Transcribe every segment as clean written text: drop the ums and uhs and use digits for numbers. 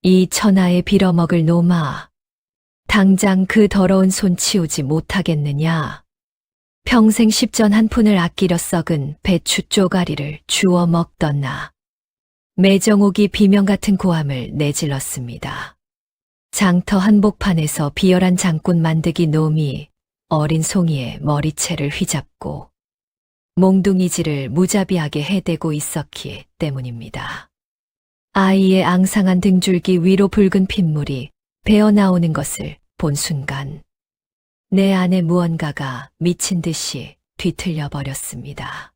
이 천하에 빌어먹을 놈아. 당장 그 더러운 손 치우지 못하겠느냐. 평생 십전 한 푼을 아끼려 썩은 배추 쪼가리를 주워 먹던 나. 매정옥이 비명 같은 고함을 내질렀습니다. 장터 한복판에서 비열한 장군 만드기 놈이 어린 송이의 머리채를 휘잡고 몽둥이질을 무자비하게 해대고 있었기 때문입니다. 아이의 앙상한 등줄기 위로 붉은 핏물이 배어나오는 것을 본 순간 내 안에 무언가가 미친 듯이 뒤틀려 버렸습니다.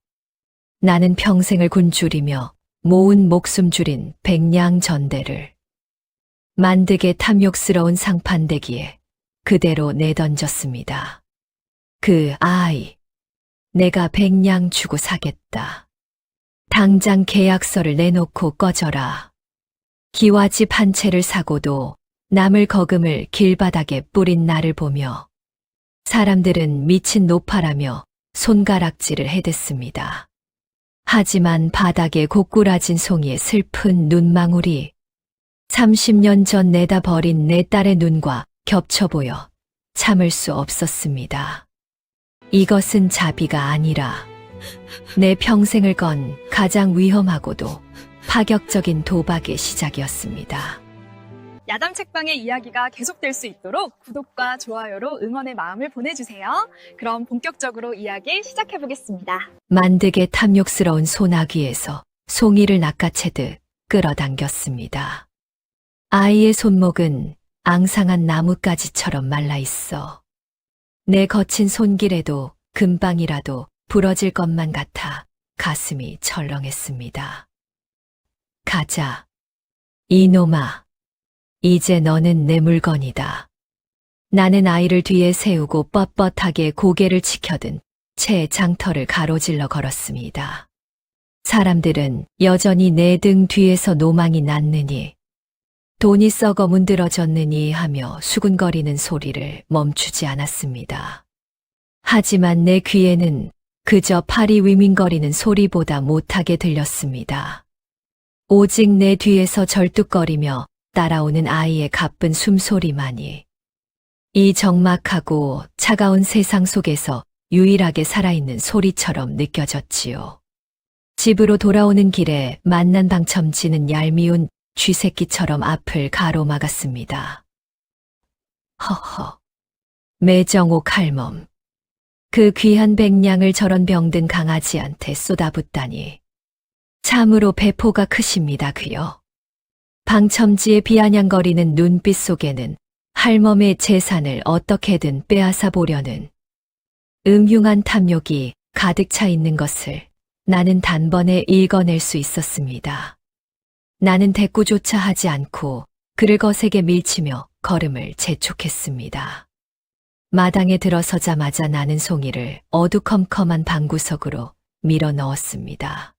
나는 평생을 굶주리며 모은 목숨 줄인 백냥 전대를 만득의 탐욕스러운 상판대기에 그대로 내던졌습니다. 그 아이, 내가 백냥 주고 사겠다. 당장 계약서를 내놓고 꺼져라. 기와집 한 채를 사고도 남을 거금을 길바닥에 뿌린 나를 보며 사람들은 미친 노파라며 손가락질을 해댔습니다. 하지만 바닥에 고꾸라진 송이의 슬픈 눈망울이 30년 전 내다 버린 내 딸의 눈과 겹쳐 보여 참을 수 없었습니다. 이것은 자비가 아니라 내 평생을 건 가장 위험하고도 파격적인 도박의 시작이었습니다. 야담 책방의 이야기가 계속될 수 있도록 구독과 좋아요로 응원의 마음을 보내주세요. 그럼 본격적으로 이야기 시작해보겠습니다. 만득의 탐욕스러운 소나귀에서 송이를 낚아채듯 끌어당겼습니다. 아이의 손목은 앙상한 나뭇가지처럼 말라있어 내 거친 손길에도 금방이라도 부러질 것만 같아 가슴이 철렁했습니다. 가자, 이놈아. 이제 너는 내 물건이다. 나는 아이를 뒤에 세우고 뻣뻣하게 고개를 치켜든 채 장터를 가로질러 걸었습니다. 사람들은 여전히 내 등 뒤에서 노망이 났느니, 돈이 썩어 문드러졌느니 하며 수군거리는 소리를 멈추지 않았습니다. 하지만 내 귀에는 그저 팔이 위민거리는 소리보다 못하게 들렸습니다. 오직 내 뒤에서 절뚝거리며 따라오는 아이의 가쁜 숨소리만이 이 적막하고 차가운 세상 속에서 유일하게 살아있는 소리처럼 느껴졌지요. 집으로 돌아오는 길에 만난 방첨지는 얄미운 쥐새끼처럼 앞을 가로막았습니다. 허허, 매정옥 할멈. 그 귀한 백냥을 저런 병든 강아지한테 쏟아붓다니. 참으로 배포가 크십니다, 그요. 방첨지의 비아냥거리는 눈빛 속에는 할멈의 재산을 어떻게든 빼앗아 보려는 음흉한 탐욕이 가득 차 있는 것을 나는 단번에 읽어낼 수 있었습니다. 나는 대꾸조차 하지 않고 그를 거세게 밀치며 걸음을 재촉했습니다. 마당에 들어서자마자 나는 송이를 어두컴컴한 방구석으로 밀어 넣었습니다.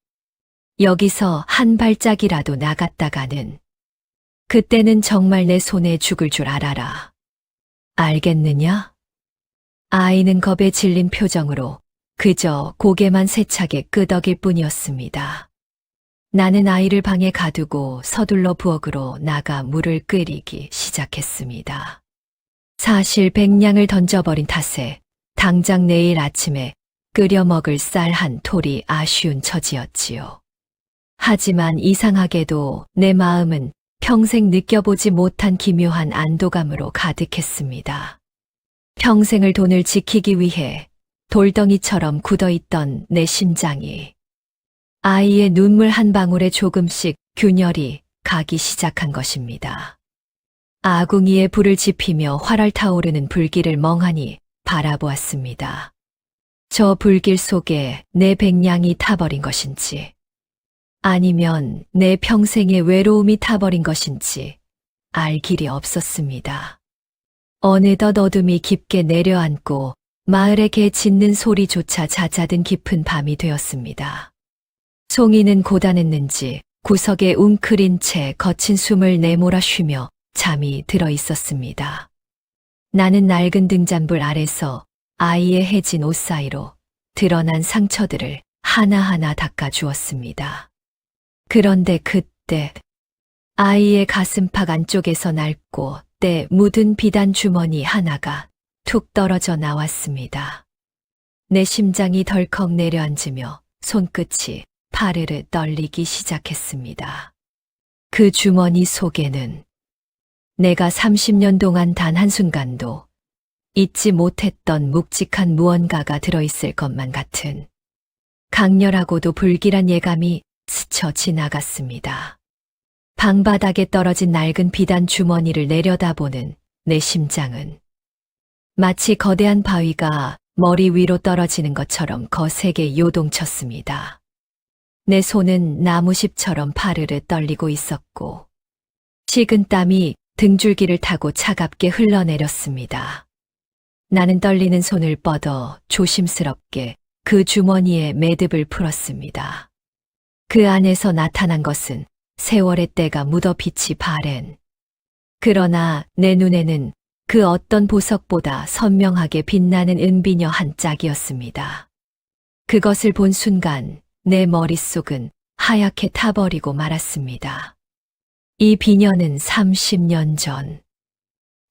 여기서 한 발짝이라도 나갔다가는 그때는 정말 내 손에 죽을 줄 알아라. 알겠느냐? 아이는 겁에 질린 표정으로 그저 고개만 세차게 끄덕일 뿐이었습니다. 나는 아이를 방에 가두고 서둘러 부엌으로 나가 물을 끓이기 시작했습니다. 사실 백냥을 던져버린 탓에 당장 내일 아침에 끓여 먹을 쌀 한 톨이 아쉬운 처지였지요. 하지만 이상하게도 내 마음은 평생 느껴보지 못한 기묘한 안도감으로 가득했습니다. 평생을 돈을 지키기 위해 돌덩이처럼 굳어있던 내 심장이 아이의 눈물 한 방울에 조금씩 균열이 가기 시작한 것입니다. 아궁이에 불을 지피며 활활 타오르는 불길을 멍하니 바라보았습니다. 저 불길 속에 내 백냥이 타버린 것인지 아니면 내 평생의 외로움이 타버린 것인지 알 길이 없었습니다. 어느덧 어둠이 깊게 내려앉고 마을의 개 짖는 소리조차 잦아든 깊은 밤이 되었습니다. 송이는 고단했는지 구석에 웅크린 채 거친 숨을 내몰아 쉬며 잠이 들어 있었습니다. 나는 낡은 등잔불 아래서 아이의 해진 옷 사이로 드러난 상처들을 하나하나 닦아 주었습니다. 그런데 그때 아이의 가슴팍 안쪽에서 낡고 때 묻은 비단 주머니 하나가 툭 떨어져 나왔습니다. 내 심장이 덜컥 내려앉으며 손끝이 파르르 떨리기 시작했습니다. 그 주머니 속에는 내가 30년 동안 단 한순간도 잊지 못했던 묵직한 무언가가 들어있을 것만 같은 강렬하고도 불길한 예감이 스쳐 지나갔습니다. 방바닥에 떨어진 낡은 비단 주머니를 내려다보는 내 심장은 마치 거대한 바위가 머리 위로 떨어지는 것처럼 거세게 요동쳤습니다. 내 손은 나무십처럼 파르르 떨리고 있었고 식은 땀이 등줄기를 타고 차갑게 흘러내렸습니다. 나는 떨리는 손을 뻗어 조심스럽게 그 주머니에 매듭을 풀었습니다. 그 안에서 나타난 것은 세월의 때가 묻어 빛이 바랜. 그러나 내 눈에는 그 어떤 보석보다 선명하게 빛나는 은비녀 한 짝이었습니다. 그것을 본 순간 내 머릿속은 하얗게 타버리고 말았습니다. 이 비녀는 30년 전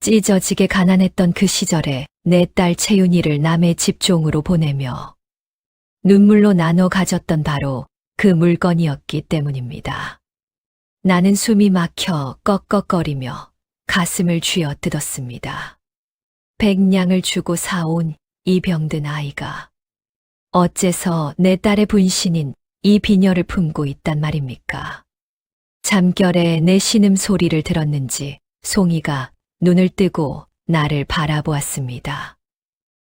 찢어지게 가난했던 그 시절에 내 딸 채윤이를 남의 집종으로 보내며 눈물로 나눠 가졌던 바로 그 물건이었기 때문입니다. 나는 숨이 막혀 꺽꺽거리며 가슴을 쥐어 뜯었습니다. 100냥을 주고 사온 이 병든 아이가 어째서 내 딸의 분신인 이 비녀를 품고 있단 말입니까? 잠결에 내 신음 소리를 들었는지 송이가 눈을 뜨고 나를 바라보았습니다.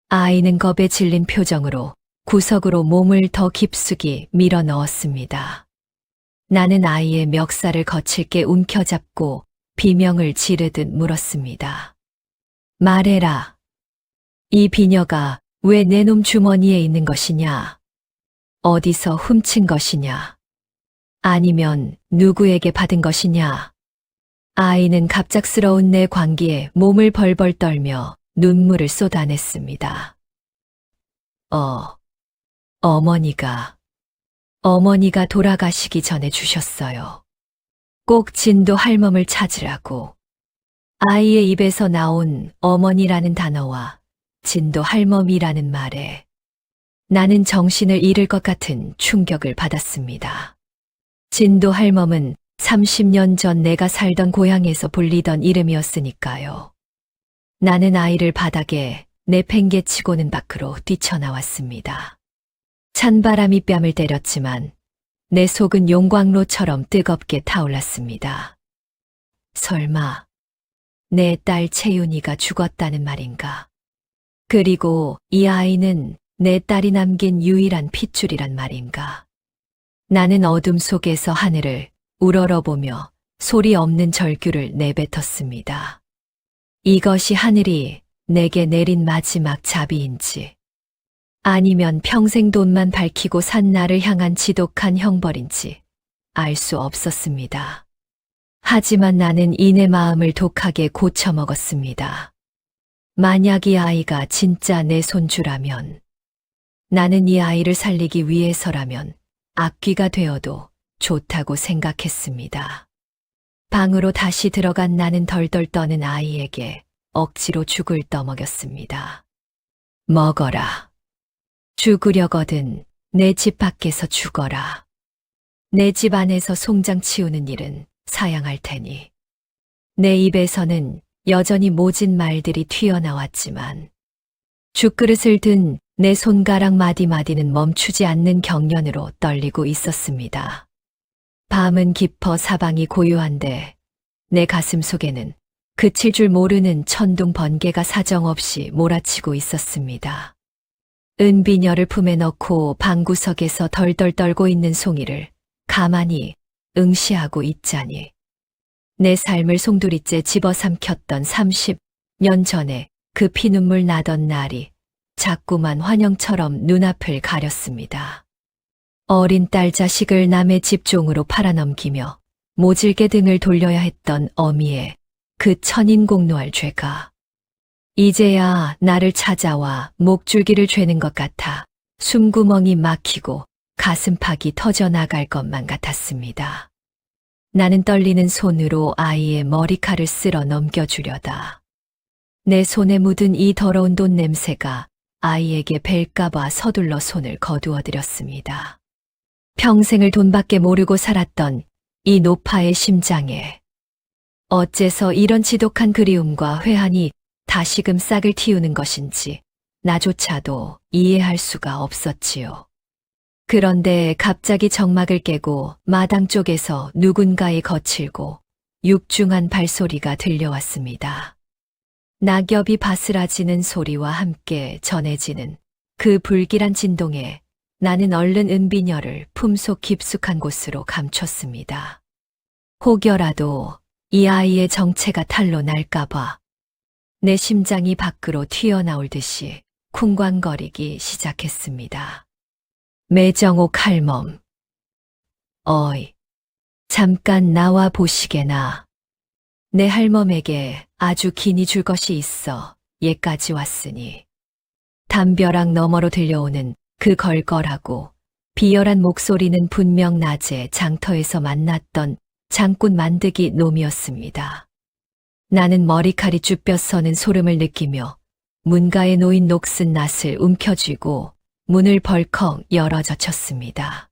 아이는 겁에 질린 표정으로 구석으로 몸을 더 깊숙이 밀어 넣었습니다. 나는 아이의 멱살을 거칠게 움켜잡고 비명을 지르듯 물었습니다. 말해라. 이 비녀가 왜 내 놈 주머니에 있는 것이냐? 어디서 훔친 것이냐? 아니면 누구에게 받은 것이냐? 아이는 갑작스러운 내 광기에 몸을 벌벌 떨며 눈물을 쏟아냈습니다. 어머니가 돌아가시기 전에 주셨어요. 꼭 진도 할멈을 찾으라고. 아이의 입에서 나온 어머니라는 단어와 진도 할멈이라는 말에 나는 정신을 잃을 것 같은 충격을 받았습니다. 진도 할멈은 30년 전 내가 살던 고향에서 불리던 이름이었으니까요. 나는 아이를 바닥에 내팽개치고는 밖으로 뛰쳐나왔습니다. 찬바람이 뺨을 때렸지만 내 속은 용광로처럼 뜨겁게 타올랐습니다. 설마 내 딸 채윤이가 죽었다는 말인가? 그리고 이 아이는 내 딸이 남긴 유일한 핏줄이란 말인가? 나는 어둠 속에서 하늘을 우러러보며 소리 없는 절규를 내뱉었습니다. 이것이 하늘이 내게 내린 마지막 자비인지 아니면 평생 돈만 밝히고 산 나를 향한 지독한 형벌인지 알 수 없었습니다. 하지만 나는 이 내 마음을 독하게 고쳐먹었습니다. 만약 이 아이가 진짜 내 손주라면 나는 이 아이를 살리기 위해서라면 악귀가 되어도 좋다고 생각했습니다. 방으로 다시 들어간 나는 덜덜 떠는 아이에게 억지로 죽을 떠먹였습니다. 먹어라. 죽으려거든 내 집 밖에서 죽어라. 내 집 안에서 송장 치우는 일은 사양할 테니. 내 입에서는 여전히 모진 말들이 튀어나왔지만 죽그릇을 든 내 손가락 마디마디는 멈추지 않는 경련으로 떨리고 있었습니다. 밤은 깊어 사방이 고요한데 내 가슴 속에는 그칠 줄 모르는 천둥 번개가 사정없이 몰아치고 있었습니다. 은비녀를 품에 넣고 방구석에서 덜덜 떨고 있는 송이를 가만히 응시하고 있자니 내 삶을 송두리째 집어삼켰던 30년 전에 그 피눈물 나던 날이 자꾸만 환영처럼 눈앞을 가렸습니다. 어린 딸 자식을 남의 집종으로 팔아넘기며 모질게 등을 돌려야 했던 어미의 그 천인공노할 죄가 이제야 나를 찾아와 목줄기를 죄는 것 같아 숨구멍이 막히고 가슴팍이 터져나갈 것만 같았습니다. 나는 떨리는 손으로 아이의 머리칼을 쓸어 넘겨주려다. 내 손에 묻은 이 더러운 돈 냄새가 아이에게 뵐까봐 서둘러 손을 거두어드렸습니다. 평생을 돈밖에 모르고 살았던 이 노파의 심장에 어째서 이런 지독한 그리움과 회한이 다시금 싹을 틔우는 것인지 나조차도 이해할 수가 없었지요. 그런데 갑자기 정막을 깨고 마당 쪽에서 누군가의 거칠고 육중한 발소리가 들려왔습니다. 낙엽이 바스라지는 소리와 함께 전해지는 그 불길한 진동에 나는 얼른 은비녀를 품속 깊숙한 곳으로 감췄습니다. 혹여라도 이 아이의 정체가 탈로 날까봐 내 심장이 밖으로 튀어나올 듯이 쿵쾅거리기 시작했습니다. 매정옥 할멈, 어이, 잠깐 나와 보시게나. 내 할멈에게 아주 기니 줄 것이 있어 얘까지 왔으니. 담벼락 너머로 들려오는 그 걸걸하고 비열한 목소리는 분명 낮에 장터에서 만났던 장꾼 만드기 놈이었습니다. 나는 머리칼이 쭈뼛서는 소름을 느끼며 문가에 놓인 녹슨 낫을 움켜쥐고 문을 벌컥 열어젖혔습니다.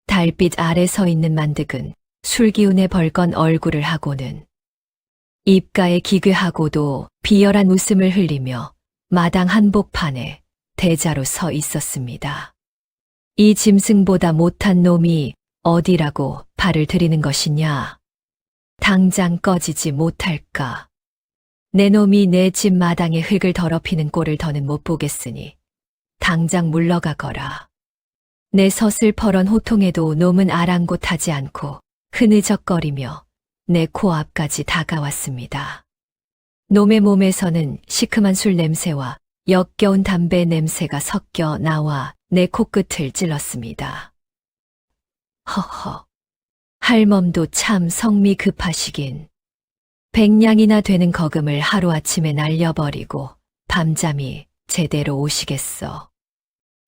달빛 아래 서 있는 만득은 술기운에 벌건 얼굴을 하고는 입가에 기괴하고도 비열한 웃음을 흘리며 마당 한복판에 대자로 서 있었습니다. 이 짐승보다 못한 놈이 어디라고 발을 들이는 것이냐? 당장 꺼지지 못할까? 내 놈이 내 집 마당에 흙을 더럽히는 꼴을 더는 못 보겠으니 당장 물러가거라. 내 서슬퍼런 호통에도 놈은 아랑곳하지 않고 흐느적거리며 내 코앞까지 다가왔습니다. 놈의 몸에서는 시큼한 술 냄새와 역겨운 담배 냄새가 섞여 나와 내 코끝을 찔렀습니다. 허허, 할멈도 참 성미 급하시긴. 100냥이나 되는 거금을 하루아침에 날려버리고 밤잠이 제대로 오시겠어.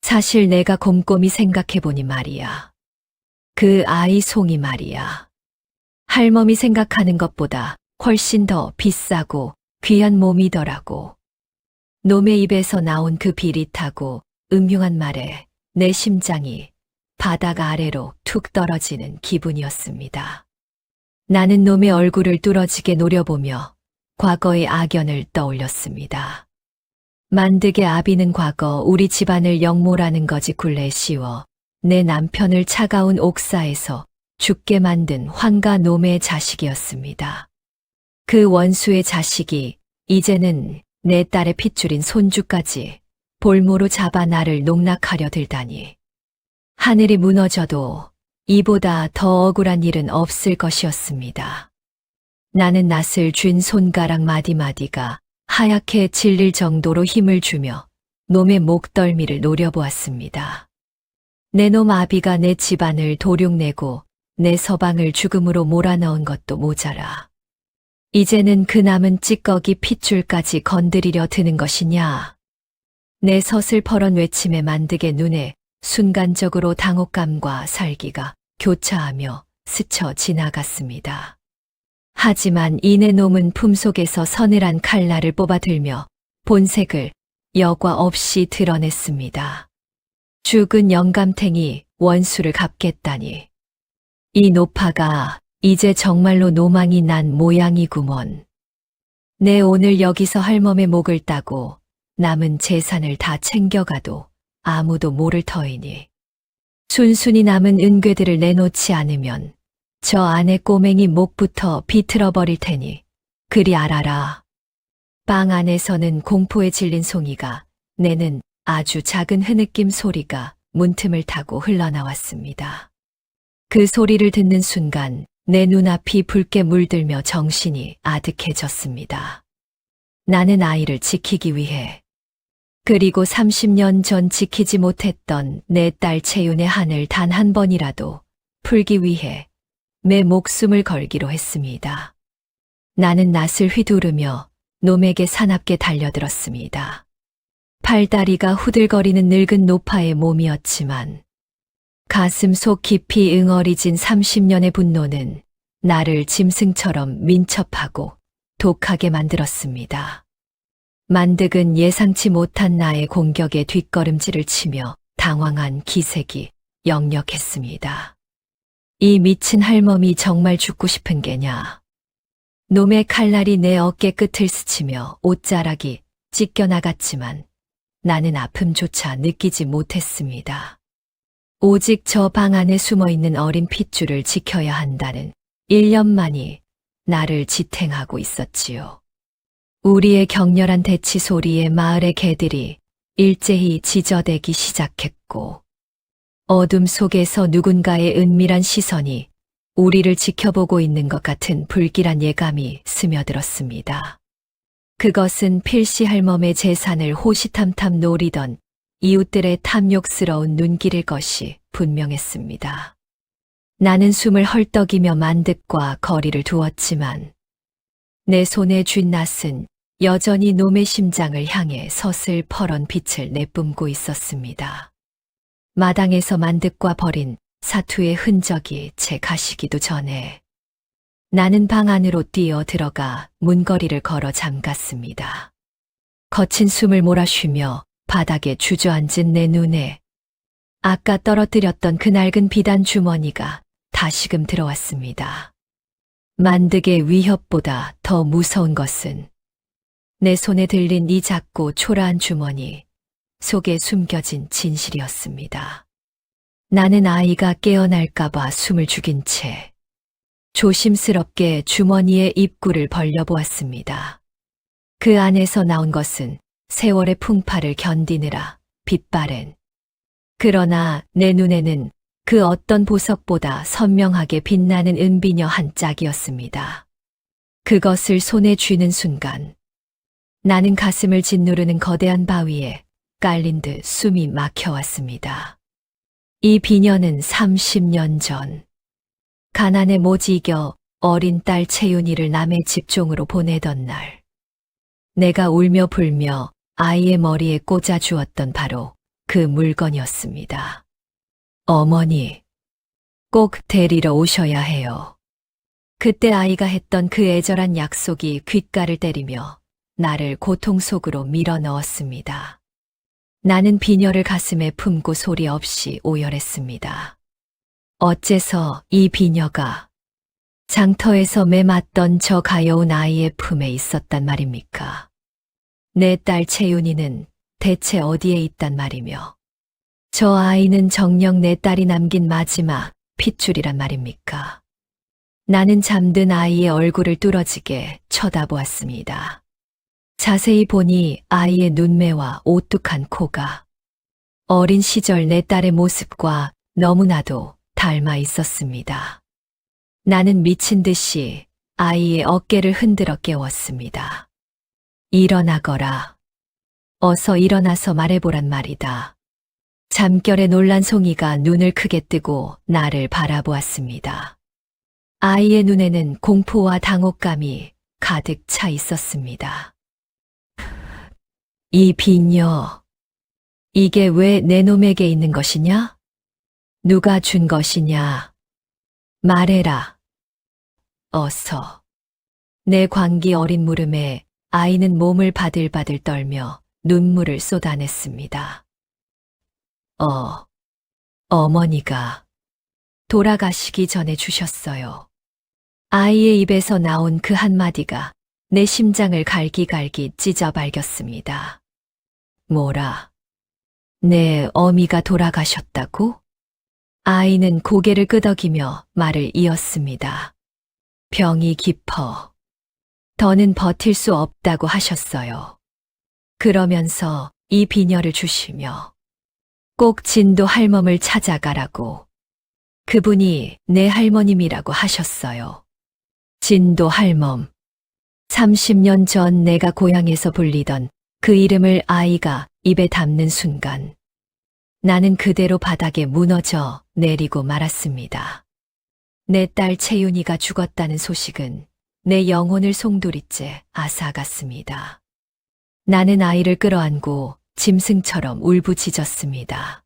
사실 내가 곰곰이 생각해보니 말이야. 그 아이 송이 말이야. 할멈이 생각하는 것보다 훨씬 더 비싸고 귀한 몸이더라고. 놈의 입에서 나온 그 비릿하고 음흉한 말에 내 심장이 바닥 아래로 툭 떨어지는 기분이었습니다. 나는 놈의 얼굴을 뚫어지게 노려보며 과거의 악연을 떠올렸습니다. 만득의 아비는 과거 우리 집안을 역모라는 거지 굴레 씌워 내 남편을 차가운 옥사에서 죽게 만든 환가 놈의 자식이었습니다. 그 원수의 자식이 이제는 내 딸의 핏줄인 손주까지 볼모로 잡아 나를 농락하려 들다니. 하늘이 무너져도 이보다 더 억울한 일은 없을 것이었습니다. 나는 낫을 쥔 손가락 마디마디가 하얗게 질릴 정도로 힘을 주며 놈의 목덜미를 노려보았습니다. 내 놈 아비가 내 집안을 도륙내고 내 서방을 죽음으로 몰아넣은 것도 모자라. 이제는 그 남은 찌꺼기 핏줄까지 건드리려 드는 것이냐. 내 서슬퍼런 외침에 만득의 눈에 순간적으로 당혹감과 살기가 교차하며 스쳐 지나갔습니다. 하지만 이내 놈은 품속에서 서늘한 칼날을 뽑아들며 본색을 여과 없이 드러냈습니다. 죽은 영감탱이 원수를 갚겠다니. 이 노파가 이제 정말로 노망이 난 모양이구먼. 내 오늘 여기서 할멈의 목을 따고 남은 재산을 다 챙겨가도 아무도 모를 터이니 순순히 남은 은괴들을 내놓지 않으면 저 안에 꼬맹이 목부터 비틀어 버릴 테니 그리 알아라. 빵 안에서는 공포에 질린 송이가 내는 아주 작은 흐느낌 소리가 문틈을 타고 흘러나왔습니다. 그 소리를 듣는 순간 내 눈앞이 붉게 물들며 정신이 아득해졌습니다. 나는 아이를 지키기 위해 그리고 30년 전 지키지 못했던 내 딸 채윤의 한을 단 한 번이라도 풀기 위해 내 목숨을 걸기로 했습니다. 나는 낫을 휘두르며 놈에게 사납게 달려들었습니다. 팔다리가 후들거리는 늙은 노파의 몸이었지만 가슴 속 깊이 응어리진 30년의 분노는 나를 짐승처럼 민첩하고 독하게 만들었습니다. 만득은 예상치 못한 나의 공격에 뒷걸음질을 치며 당황한 기색이 역력했습니다. 이 미친 할멈이 정말 죽고 싶은 게냐. 놈의 칼날이 내 어깨 끝을 스치며 옷자락이 찢겨나갔지만 나는 아픔조차 느끼지 못했습니다. 오직 저 방 안에 숨어있는 어린 핏줄을 지켜야 한다는 일념만이 나를 지탱하고 있었지요. 우리의 격렬한 대치 소리에 마을의 개들이 일제히 짖어대기 시작했고 어둠 속에서 누군가의 은밀한 시선이 우리를 지켜보고 있는 것 같은 불길한 예감이 스며들었습니다. 그것은 필시 할멈의 재산을 호시탐탐 노리던 이웃들의 탐욕스러운 눈길일 것이 분명했습니다. 나는 숨을 헐떡이며 만득과 거리를 두었지만 내 손에 쥔 낫은 여전히 놈의 심장을 향해 서슬퍼런 빛을 내뿜고 있었습니다. 마당에서 만득과 버린 사투의 흔적이 채 가시기도 전에 나는 방 안으로 뛰어 들어가 문거리를 걸어 잠갔습니다. 거친 숨을 몰아쉬며 바닥에 주저앉은 내 눈에 아까 떨어뜨렸던 그 낡은 비단 주머니가 다시금 들어왔습니다. 만득의 위협보다 더 무서운 것은 내 손에 들린 이 작고 초라한 주머니 속에 숨겨진 진실이었습니다. 나는 아이가 깨어날까봐 숨을 죽인 채 조심스럽게 주머니의 입구를 벌려보았습니다. 그 안에서 나온 것은 세월의 풍파를 견디느라 빛바랜. 그러나 내 눈에는 그 어떤 보석보다 선명하게 빛나는 은비녀 한 짝이었습니다. 그것을 손에 쥐는 순간 나는 가슴을 짓누르는 거대한 바위에 깔린 듯 숨이 막혀왔습니다. 이 비녀는 30년 전 가난에 못 이겨 어린 딸 채윤이를 남의 집종으로 보내던 날 내가 울며 불며 아이의 머리에 꽂아 주었던 바로 그 물건이었습니다. 어머니, 꼭 데리러 오셔야 해요. 그때 아이가 했던 그 애절한 약속이 귓가를 때리며 나를 고통 속으로 밀어 넣었습니다. 나는 비녀를 가슴에 품고 소리 없이 오열했습니다. 어째서 이 비녀가 장터에서 매맞던 저 가여운 아이의 품에 있었단 말입니까? 내 딸 채윤이는 대체 어디에 있단 말이며 저 아이는 정녕 내 딸이 남긴 마지막 핏줄이란 말입니까? 나는 잠든 아이의 얼굴을 뚫어지게 쳐다보았습니다. 자세히 보니 아이의 눈매와 오뚝한 코가 어린 시절 내 딸의 모습과 너무나도 닮아 있었습니다. 나는 미친 듯이 아이의 어깨를 흔들어 깨웠습니다. 일어나거라. 어서 일어나서 말해보란 말이다. 잠결에 놀란 송이가 눈을 크게 뜨고 나를 바라보았습니다. 아이의 눈에는 공포와 당혹감이 가득 차 있었습니다. 이 비녀, 이게 왜 내 놈에게 있는 것이냐? 누가 준 것이냐? 말해라. 어서. 내 광기 어린 물음에 아이는 몸을 바들바들 떨며 눈물을 쏟아냈습니다. 어머니가 돌아가시기 전에 주셨어요. 아이의 입에서 나온 그 한마디가 내 심장을 갈기갈기 찢어 발겼습니다. 뭐라? 내 어미가 돌아가셨다고? 아이는 고개를 끄덕이며 말을 이었습니다. 병이 깊어. 더는 버틸 수 없다고 하셨어요. 그러면서 이 비녀를 주시며 꼭 진도 할멈을 찾아가라고. 그분이 내 할머님이라고 하셨어요. 진도 할멈. 30년 전 내가 고향에서 불리던 그 이름을 아이가 입에 담는 순간 나는 그대로 바닥에 무너져 내리고 말았습니다. 내 딸 채윤이가 죽었다는 소식은 내 영혼을 송두리째 앗아갔습니다. 나는 아이를 끌어안고 짐승처럼 울부짖었습니다.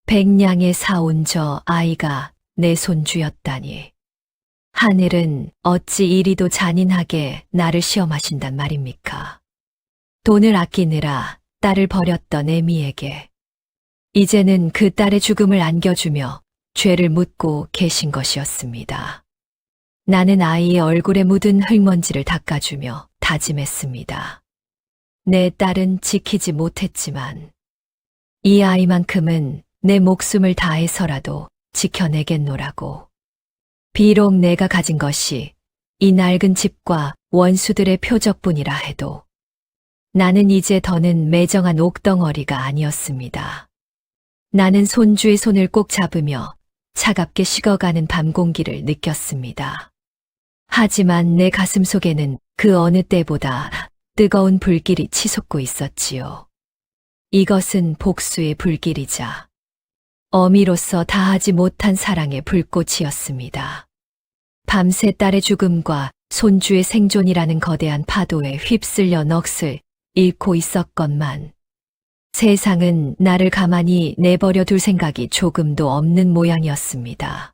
백냥에 사온 저 아이가 내 손주였다니. 하늘은 어찌 이리도 잔인하게 나를 시험하신단 말입니까? 돈을 아끼느라 딸을 버렸던 애미에게 이제는 그 딸의 죽음을 안겨주며 죄를 묻고 계신 것이었습니다. 나는 아이의 얼굴에 묻은 흙먼지를 닦아주며 다짐했습니다. 내 딸은 지키지 못했지만 이 아이만큼은 내 목숨을 다해서라도 지켜내겠노라고. 비록 내가 가진 것이 이 낡은 집과 원수들의 표적뿐이라 해도 나는 이제 더는 매정한 옥덩어리가 아니었습니다. 나는 손주의 손을 꼭 잡으며 차갑게 식어가는 밤 공기를 느꼈습니다. 하지만 내 가슴 속에는 그 어느 때보다 뜨거운 불길이 치솟고 있었지요. 이것은 복수의 불길이자 어미로서 다하지 못한 사랑의 불꽃이었습니다. 밤새 딸의 죽음과 손주의 생존이라는 거대한 파도에 휩쓸려 넋을 잃고 있었건만 세상은 나를 가만히 내버려 둘 생각이 조금도 없는 모양이었습니다.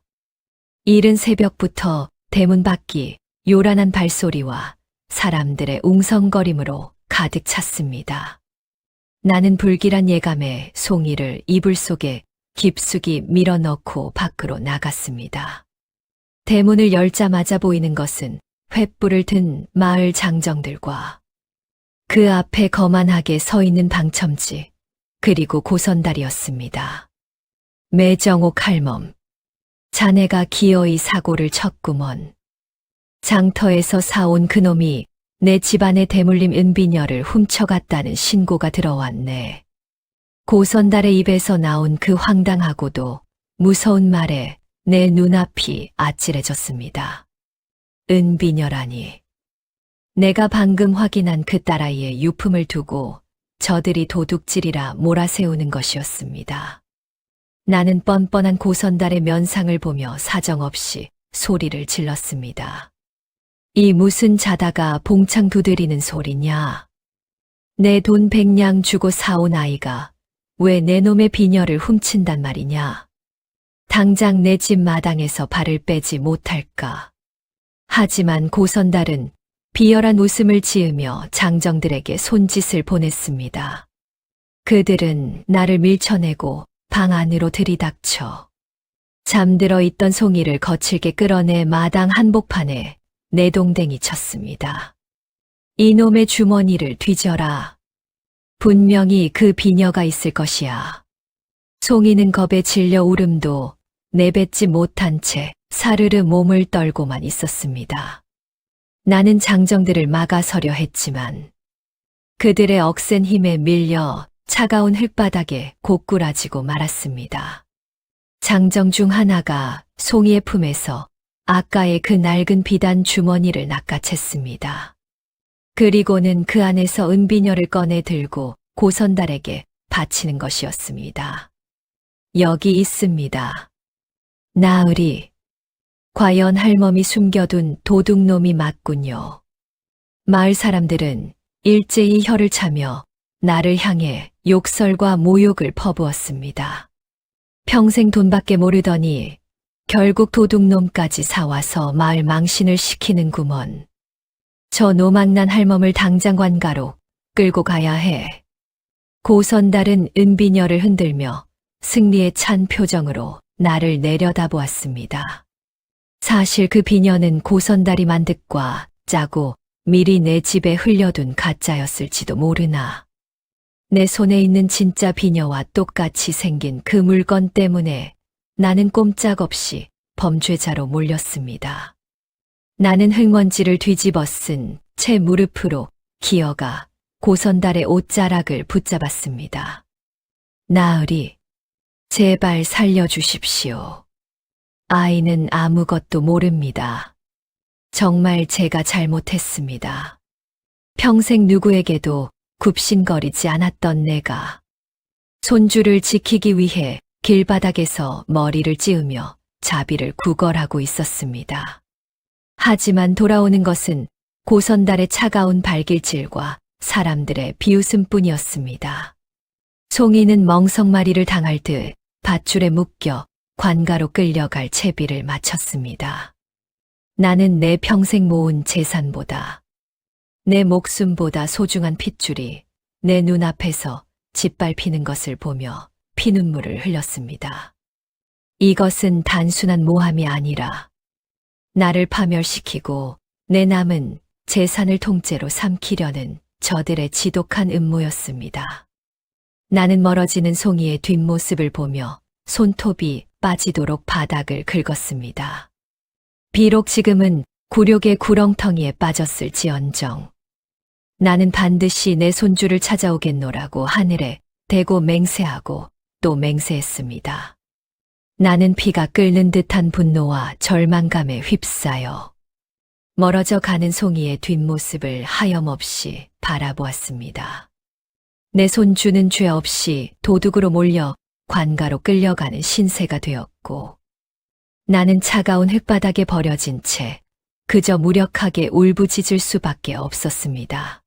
이른 새벽부터 대문 밖이 요란한 발소리와 사람들의 웅성거림으로 가득 찼습니다. 나는 불길한 예감에 송이를 이불 속에 깊숙이 밀어넣고 밖으로 나갔습니다. 대문을 열자마자 보이는 것은 횃불을 든 마을 장정들과 그 앞에 거만하게 서 있는 방첨지, 그리고 고선달이었습니다. 매정옥 할멈, 자네가 기어이 사고를 쳤구먼. 장터에서 사온 그놈이 내 집안의 대물림 은비녀를 훔쳐갔다는 신고가 들어왔네. 고선달의 입에서 나온 그 황당하고도 무서운 말에 내 눈앞이 아찔해졌습니다. 은비녀라니. 내가 방금 확인한 그 딸아이의 유품을 두고 저들이 도둑질이라 몰아세우는 것이었습니다. 나는 뻔뻔한 고선달의 면상을 보며 사정없이 소리를 질렀습니다. 이 무슨 자다가 봉창 두드리는 소리냐? 내 돈 100냥 주고 사온 아이가 왜 내 놈의 비녀를 훔친단 말이냐? 당장 내 집 마당에서 발을 빼지 못할까? 하지만 고선달은 비열한 웃음을 지으며 장정들에게 손짓을 보냈습니다. 그들은 나를 밀쳐내고 방 안으로 들이닥쳐 잠들어 있던 송이를 거칠게 끌어내 마당 한복판에 내동댕이 쳤습니다. 이놈의 주머니를 뒤져라. 분명히 그 비녀가 있을 것이야. 송이는 겁에 질려 울음도 내뱉지 못한 채 사르르 몸을 떨고만 있었습니다. 나는 장정들을 막아서려 했지만 그들의 억센 힘에 밀려 차가운 흙바닥에 고꾸라지고 말았습니다. 장정 중 하나가 송이의 품에서 아까의 그 낡은 비단 주머니를 낚아챘습니다. 그리고는 그 안에서 은비녀를 꺼내 들고 고선달에게 바치는 것이었습니다. 여기 있습니다. 나으리. 과연 할멈이 숨겨둔 도둑놈이 맞군요. 마을 사람들은 일제히 혀를 차며 나를 향해 욕설과 모욕을 퍼부었습니다. 평생 돈밖에 모르더니 결국 도둑놈까지 사와서 마을 망신을 시키는구먼. 저 노망난 할멈을 당장 관가로 끌고 가야 해. 고선달은 은비녀를 흔들며 승리에 찬 표정으로 나를 내려다보았습니다. 사실 그 비녀는 고선달이 만듭과 짜고 미리 내 집에 흘려둔 가짜였을지도 모르나. 내 손에 있는 진짜 비녀와 똑같이 생긴 그 물건 때문에 나는 꼼짝없이 범죄자로 몰렸습니다. 나는 흙먼지를 뒤집어 쓴 채 무릎으로 기어가 고선달의 옷자락을 붙잡았습니다. 나으리, 제발 살려주십시오. 아이는 아무것도 모릅니다. 정말 제가 잘못했습니다. 평생 누구에게도 굽신거리지 않았던 내가 손주를 지키기 위해 길바닥에서 머리를 찌우며 자비를 구걸하고 있었습니다. 하지만 돌아오는 것은 고선달의 차가운 발길질과 사람들의 비웃음뿐이었습니다. 송이는 멍석마리를 당할 듯 밧줄에 묶여 관가로 끌려갈 채비를 마쳤습니다. 나는 내 평생 모은 재산보다, 내 목숨보다 소중한 핏줄이 내 눈앞에서 짓밟히는 것을 보며 피눈물을 흘렸습니다. 이것은 단순한 모함이 아니라 나를 파멸시키고 내 남은 재산을 통째로 삼키려는 저들의 지독한 음모였습니다. 나는 멀어지는 송이의 뒷모습을 보며 손톱이 빠지도록 바닥을 긁었습니다. 비록 지금은 굴욕의 구렁텅이에 빠졌을지언정 나는 반드시 내 손주를 찾아오겠노라고 하늘에 대고 맹세하고 또 맹세했습니다. 나는 피가 끓는 듯한 분노와 절망감에 휩싸여 멀어져 가는 송이의 뒷모습을 하염없이 바라보았습니다. 내 손주는 죄 없이 도둑으로 몰려 관가로 끌려가는 신세가 되었고 나는 차가운 흙바닥에 버려진 채 그저 무력하게 울부짖을 수밖에 없었습니다.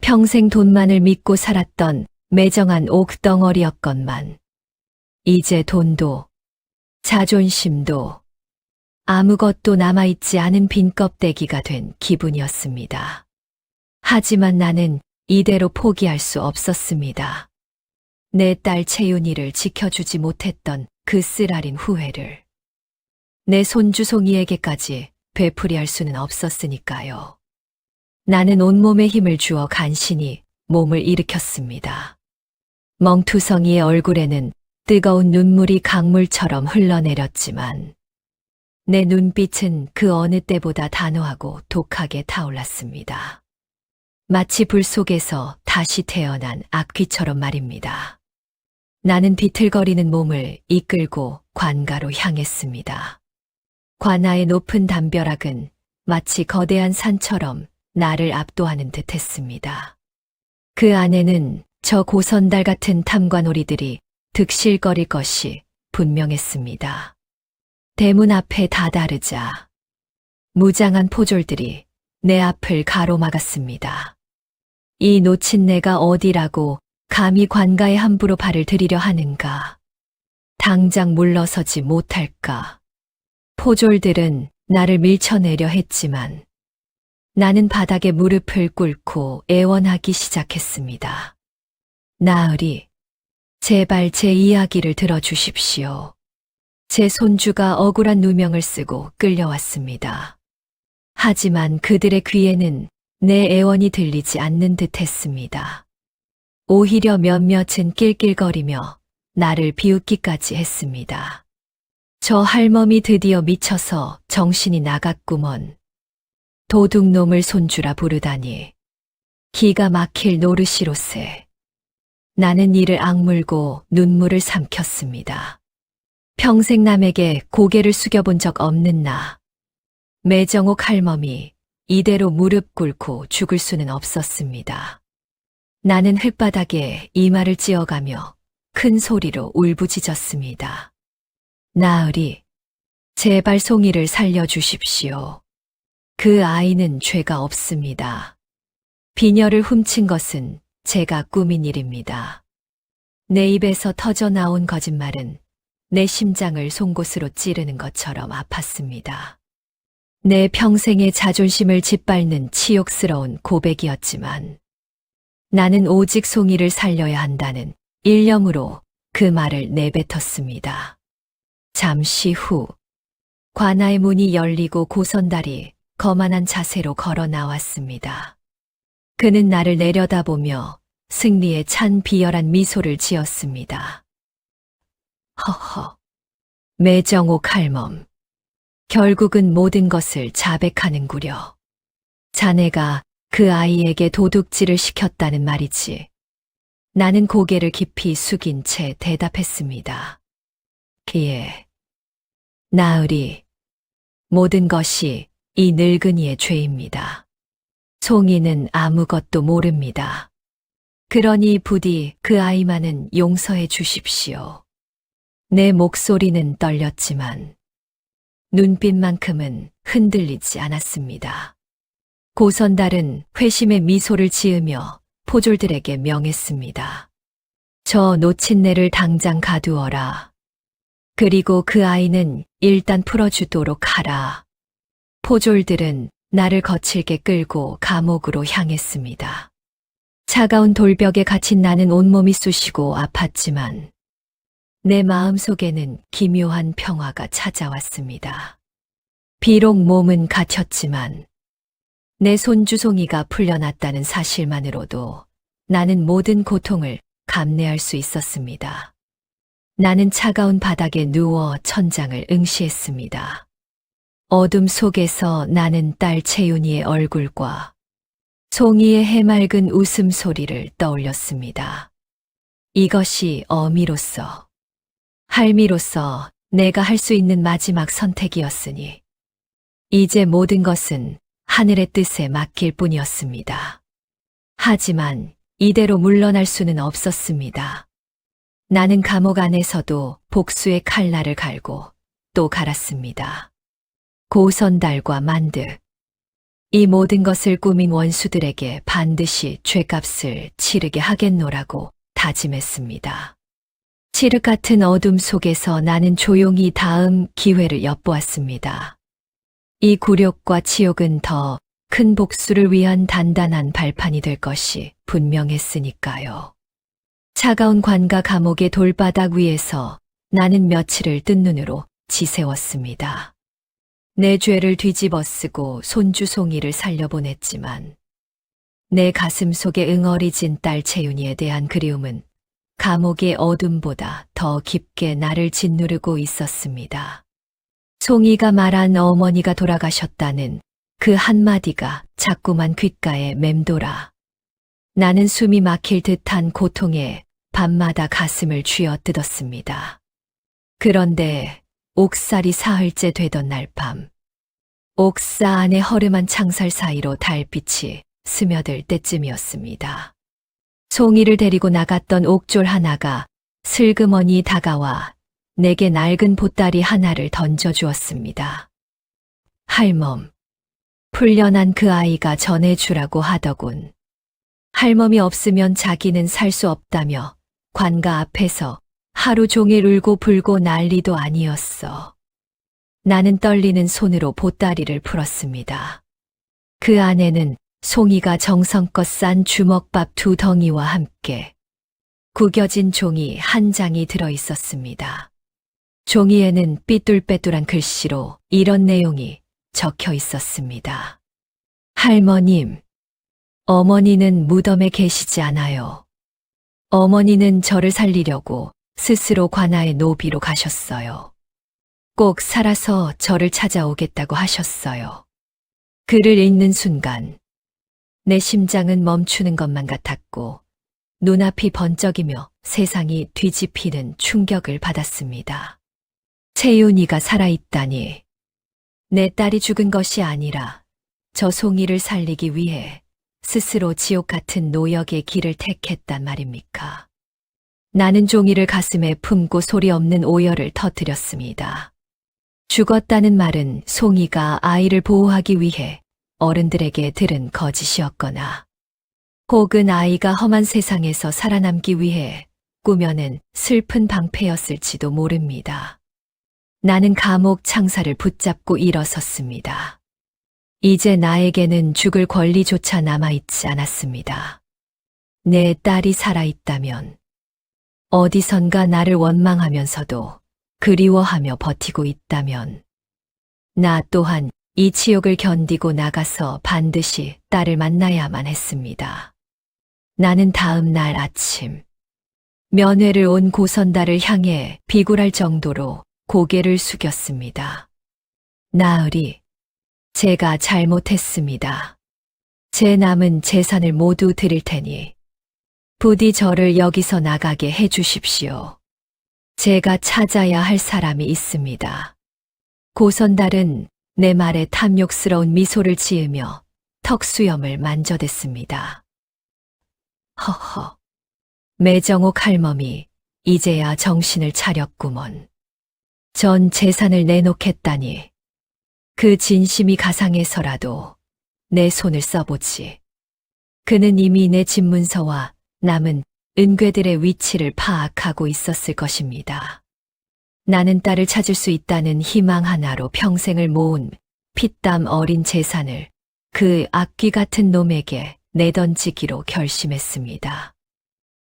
평생 돈만을 믿고 살았던 매정한 옥덩어리였건만 이제 돈도 자존심도 아무것도 남아있지 않은 빈 껍데기가 된 기분이었습니다. 하지만 나는 이대로 포기할 수 없었습니다. 내 딸 채윤이를 지켜주지 못했던 그 쓰라린 후회를 내 손주 송이에게까지 되풀이할 수는 없었으니까요. 나는 온몸에 힘을 주어 간신히 몸을 일으켰습니다. 멍투성이의 얼굴에는 뜨거운 눈물이 강물처럼 흘러내렸지만 내 눈빛은 그 어느 때보다 단호하고 독하게 타올랐습니다. 마치 불 속에서 다시 태어난 악귀처럼 말입니다. 나는 비틀거리는 몸을 이끌고 관가로 향했습니다. 관아의 높은 담벼락은 마치 거대한 산처럼 나를 압도하는 듯 했습니다. 그 안에는 저 고선달 같은 탐관오리들이 득실거릴 것이 분명했습니다. 대문 앞에 다다르자 무장한 포졸들이 내 앞을 가로막았습니다. 이 놓친 내가 어디라고 감히 관가에 함부로 발을 들이려 하는가? 당장 물러서지 못할까? 포졸들은 나를 밀쳐내려 했지만 나는 바닥에 무릎을 꿇고 애원하기 시작했습니다. 나으리, 제발 제 이야기를 들어주십시오. 제 손주가 억울한 누명을 쓰고 끌려왔습니다. 하지만 그들의 귀에는 내 애원이 들리지 않는 듯 했습니다. 오히려 몇몇은 낄낄거리며 나를 비웃기까지 했습니다. 저 할멈이 드디어 미쳐서 정신이 나갔구먼. 도둑놈을 손주라 부르다니. 기가 막힐 노릇이로세. 나는 이를 악물고 눈물을 삼켰습니다. 평생 남에게 고개를 숙여본 적 없는 나. 매정옥 할멈이 이대로 무릎 꿇고 죽을 수는 없었습니다. 나는 흙바닥에 이마를 찧어가며 큰 소리로 울부짖었습니다. 나으리, 제발 송이를 살려주십시오. 그 아이는 죄가 없습니다. 비녀를 훔친 것은 제가 꾸민 일입니다. 내 입에서 터져 나온 거짓말은 내 심장을 송곳으로 찌르는 것처럼 아팠습니다. 내 평생의 자존심을 짓밟는 치욕스러운 고백이었지만 나는 오직 송이를 살려야 한다는 일념으로 그 말을 내뱉었습니다. 잠시 후 관아의 문이 열리고 고선달이 거만한 자세로 걸어 나왔습니다. 그는 나를 내려다보며 승리에 찬 비열한 미소를 지었습니다. 허허, 매정옥 할멈, 결국은 모든 것을 자백하는구려. 자네가 그 아이에게 도둑질을 시켰다는 말이지. 나는 고개를 깊이 숙인 채 대답했습니다. 예. 나으리, 모든 것이 이 늙은이의 죄입니다. 송이는 아무것도 모릅니다. 그러니 부디 그 아이만은 용서해 주십시오. 내 목소리는 떨렸지만 눈빛만큼은 흔들리지 않았습니다. 고선달은 회심의 미소를 지으며 포졸들에게 명했습니다. 저 노친네를 당장 가두어라. 그리고 그 아이는 일단 풀어주도록 하라. 포졸들은 나를 거칠게 끌고 감옥으로 향했습니다. 차가운 돌벽에 갇힌 나는 온몸이 쑤시고 아팠지만 내 마음속에는 기묘한 평화가 찾아왔습니다. 비록 몸은 갇혔지만 내 손주송이가 풀려났다는 사실만으로도 나는 모든 고통을 감내할 수 있었습니다. 나는 차가운 바닥에 누워 천장을 응시했습니다. 어둠 속에서 나는 딸 채윤이의 얼굴과 송이의 해맑은 웃음소리를 떠올렸습니다. 이것이 어미로서, 할미로서 내가 할 수 있는 마지막 선택이었으니 이제 모든 것은 하늘의 뜻에 맡길 뿐이었습니다. 하지만 이대로 물러날 수는 없었습니다. 나는 감옥 안에서도 복수의 칼날을 갈고 또 갈았습니다. 고선달과 만득, 이 모든 것을 꾸민 원수들에게 반드시 죗값을 치르게 하겠노라고 다짐했습니다. 칠흑 같은 어둠 속에서 나는 조용히 다음 기회를 엿보았습니다. 이 굴욕과 치욕은 더 큰 복수를 위한 단단한 발판이 될 것이 분명했으니까요. 차가운 관가 감옥의 돌바닥 위에서 나는 며칠을 뜬 눈으로 지새웠습니다. 내 죄를 뒤집어 쓰고 손주송이를 살려보냈지만 내 가슴 속에 응어리진 딸 채윤이에 대한 그리움은 감옥의 어둠보다 더 깊게 나를 짓누르고 있었습니다. 송이가 말한 어머니가 돌아가셨다는 그 한마디가 자꾸만 귓가에 맴돌아 나는 숨이 막힐 듯한 고통에 밤마다 가슴을 쥐어뜯었습니다. 그런데 옥살이 사흘째 되던 날 밤, 옥사 안의 허름한 창살 사이로 달빛이 스며들 때쯤이었습니다. 송이를 데리고 나갔던 옥졸 하나가 슬그머니 다가와 내게 낡은 보따리 하나를 던져주었습니다. 할멈, 풀려난 그 아이가 전해주라고 하더군. 할멈이 없으면 자기는 살 수 없다며 관가 앞에서 하루 종일 울고 불고 난리도 아니었어. 나는 떨리는 손으로 보따리를 풀었습니다. 그 안에는 송이가 정성껏 싼 주먹밥 2덩이와 함께 구겨진 종이 한 장이 들어 있었습니다. 종이에는 삐뚤빼뚤한 글씨로 이런 내용이 적혀 있었습니다. 할머님, 어머니는 무덤에 계시지 않아요. 어머니는 저를 살리려고 스스로 관아의 노비로 가셨어요. 꼭 살아서 저를 찾아오겠다고 하셨어요. 글을 읽는 순간 내 심장은 멈추는 것만 같았고 눈앞이 번쩍이며 세상이 뒤집히는 충격을 받았습니다. 채윤이가 살아있다니. 내 딸이 죽은 것이 아니라 저 송이를 살리기 위해 스스로 지옥 같은 노역의 길을 택했단 말입니까? 나는 종이를 가슴에 품고 소리 없는 오열을 터뜨렸습니다. 죽었다는 말은 송이가 아이를 보호하기 위해 어른들에게 들은 거짓이었거나 혹은 아이가 험한 세상에서 살아남기 위해 꾸며낸 슬픈 방패였을지도 모릅니다. 나는 감옥 창살을 붙잡고 일어섰습니다. 이제 나에게는 죽을 권리조차 남아있지 않았습니다. 내 딸이 살아있다면, 어디선가 나를 원망하면서도 그리워하며 버티고 있다면, 나 또한 이 치욕을 견디고 나가서 반드시 딸을 만나야만 했습니다. 나는 다음 날 아침, 면회를 온 고선달을 향해 비굴할 정도로 고개를 숙였습니다. 나으리, 제가 잘못했습니다. 제 남은 재산을 모두 드릴 테니 부디 저를 여기서 나가게 해주십시오. 제가 찾아야 할 사람이 있습니다. 고선달은 내 말에 탐욕스러운 미소를 지으며 턱수염을 만져댔습니다. 허허, 매정옥 할멈이 이제야 정신을 차렸구먼. 전 재산을 내놓겠다니 그 진심이 가상해서라도 내 손을 써보지. 그는 이미 내 집문서와 남은 은괴들의 위치를 파악하고 있었을 것입니다. 나는 딸을 찾을 수 있다는 희망 하나로 평생을 모은 피땀 어린 재산을 그 악귀 같은 놈에게 내던지기로 결심했습니다.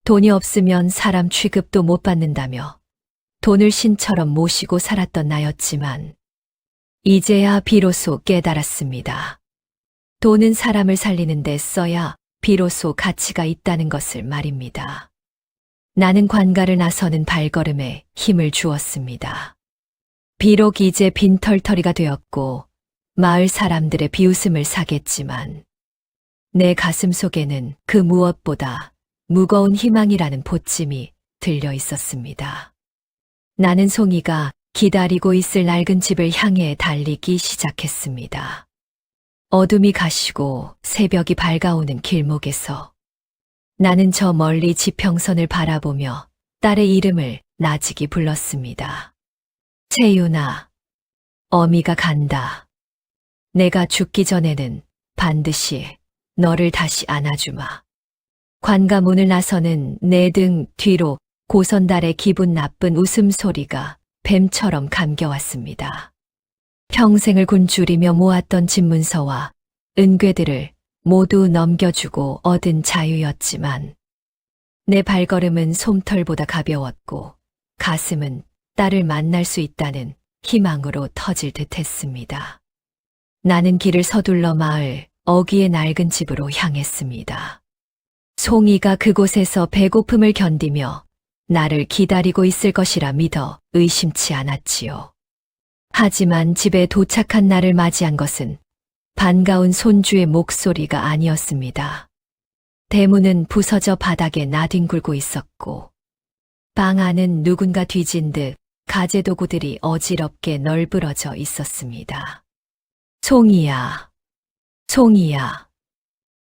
돈이 없으면 사람 취급도 못 받는다며 돈을 신처럼 모시고 살았던 나였지만 이제야 비로소 깨달았습니다. 돈은 사람을 살리는 데 써야 비로소 가치가 있다는 것을 말입니다. 나는 관가를 나서는 발걸음에 힘을 주었습니다. 비록 이제 빈털터리가 되었고 마을 사람들의 비웃음을 사겠지만 내 가슴 속에는 그 무엇보다 무거운 희망이라는 보찜이 들려 있었습니다. 나는 송이가 기다리고 있을 낡은 집을 향해 달리기 시작했습니다. 어둠이 가시고 새벽이 밝아오는 길목에서 나는 저 멀리 지평선을 바라보며 딸의 이름을 나직이 불렀습니다. 채윤아, 어미가 간다. 내가 죽기 전에는 반드시 너를 다시 안아주마. 관가 문을 나서는 내 등 뒤로 고선달의 기분 나쁜 웃음소리가 뱀처럼 감겨왔습니다. 평생을 굶주리며 모았던 집문서와 은괴들을 모두 넘겨주고 얻은 자유였지만 내 발걸음은 솜털보다 가벼웠고 가슴은 딸을 만날 수 있다는 희망으로 터질 듯했습니다. 나는 길을 서둘러 마을 어귀의 낡은 집으로 향했습니다. 송이가 그곳에서 배고픔을 견디며 나를 기다리고 있을 것이라 믿어 의심치 않았지요. 하지만 집에 도착한 나를 맞이한 것은 반가운 손주의 목소리가 아니었습니다. 대문은 부서져 바닥에 나뒹굴고 있었고 방 안은 누군가 뒤진 듯 가재도구들이 어지럽게 널브러져 있었습니다. 송이야, 송이야,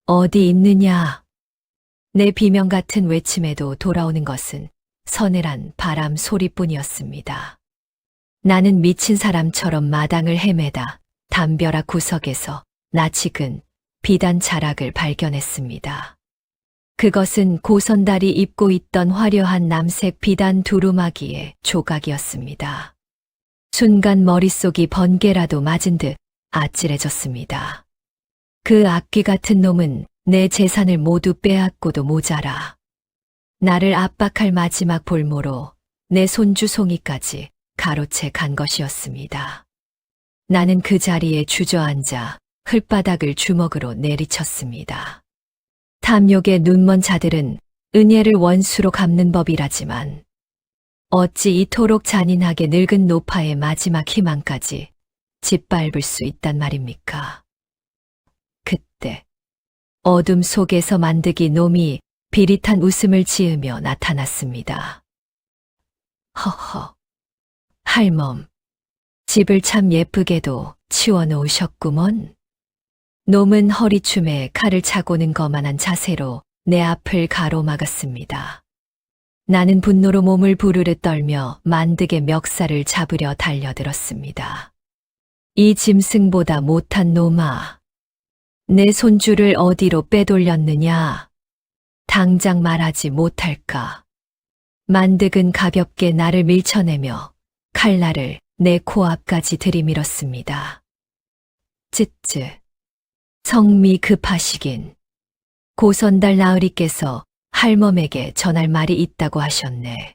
어디 있느냐? 내 비명 같은 외침에도 돌아오는 것은 서늘한 바람 소리뿐이었습니다. 나는 미친 사람처럼 마당을 헤매다 담벼락 구석에서 낯익은 비단 자락을 발견했습니다. 그것은 고선달이 입고 있던 화려한 남색 비단 두루마기의 조각이었습니다. 순간 머릿속이 번개라도 맞은 듯 아찔해졌습니다. 그 악귀 같은 놈은 내 재산을 모두 빼앗고도 모자라 나를 압박할 마지막 볼모로 내 손주 송이까지 가로채 간 것이었습니다. 나는 그 자리에 주저앉아 흙바닥을 주먹으로 내리쳤습니다. 탐욕에 눈먼 자들은 은혜를 원수로 갚는 법이라지만 어찌 이토록 잔인하게 늙은 노파의 마지막 희망까지 짓밟을 수 있단 말입니까? 그때 어둠 속에서 만드기 놈이 비릿한 웃음을 지으며 나타났습니다. 허허, 할멈, 집을 참 예쁘게도 치워놓으셨구먼. 놈은 허리춤에 칼을 차고는 거만한 자세로 내 앞을 가로막았습니다. 나는 분노로 몸을 부르르 떨며 만득의 멱살을 잡으려 달려들었습니다. 이 짐승보다 못한 놈아, 내 손주를 어디로 빼돌렸느냐? 당장 말하지 못할까? 만득은 가볍게 나를 밀쳐내며 칼날을 내 코앞까지 들이밀었습니다. 쯧쯧. 성미 급하시긴. 고선달 나으리께서 할멈에게 전할 말이 있다고 하셨네.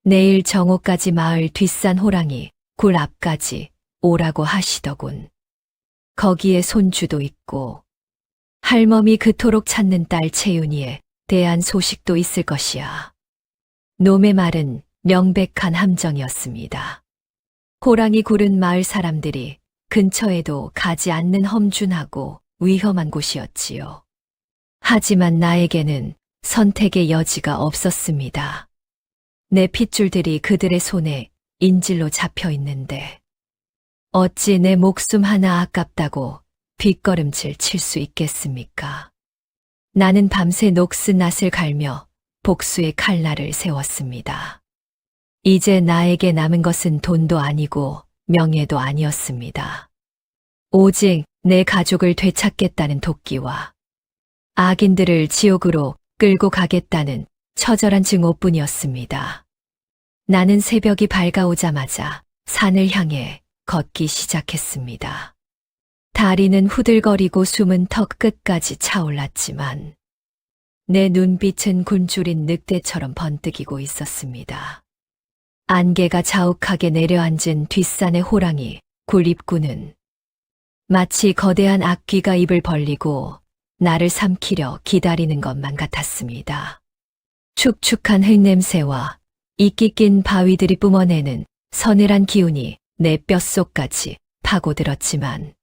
내일 정오까지 마을 뒷산 호랑이 굴 앞까지 오라고 하시더군. 거기에 손주도 있고 할멈이 그토록 찾는 딸 채윤이에 대한 소식도 있을 것이야. 놈의 말은 명백한 함정이었습니다. 호랑이 굴은 마을 사람들이 근처에도 가지 않는 험준하고 위험한 곳이었지요. 하지만 나에게는 선택의 여지가 없었습니다. 내 핏줄들이 그들의 손에 인질로 잡혀 있는데 어찌 내 목숨 하나 아깝다고 뒷걸음질 칠 수 있겠습니까? 나는 밤새 녹슨 낫을 갈며 복수의 칼날을 세웠습니다. 이제 나에게 남은 것은 돈도 아니고 명예도 아니었습니다. 오직 내 가족을 되찾겠다는 도끼와 악인들을 지옥으로 끌고 가겠다는 처절한 증오뿐이었습니다. 나는 새벽이 밝아오자마자 산을 향해 걷기 시작했습니다. 다리는 후들거리고 숨은 턱 끝까지 차올랐지만 내 눈빛은 굶주린 늑대처럼 번뜩이고 있었습니다. 안개가 자욱하게 내려앉은 뒷산의 호랑이 굴입구는 마치 거대한 악귀가 입을 벌리고 나를 삼키려 기다리는 것만 같았습니다. 축축한 흙냄새와 이끼 낀 바위들이 뿜어내는 서늘한 기운이 내 뼛속까지 파고들었지만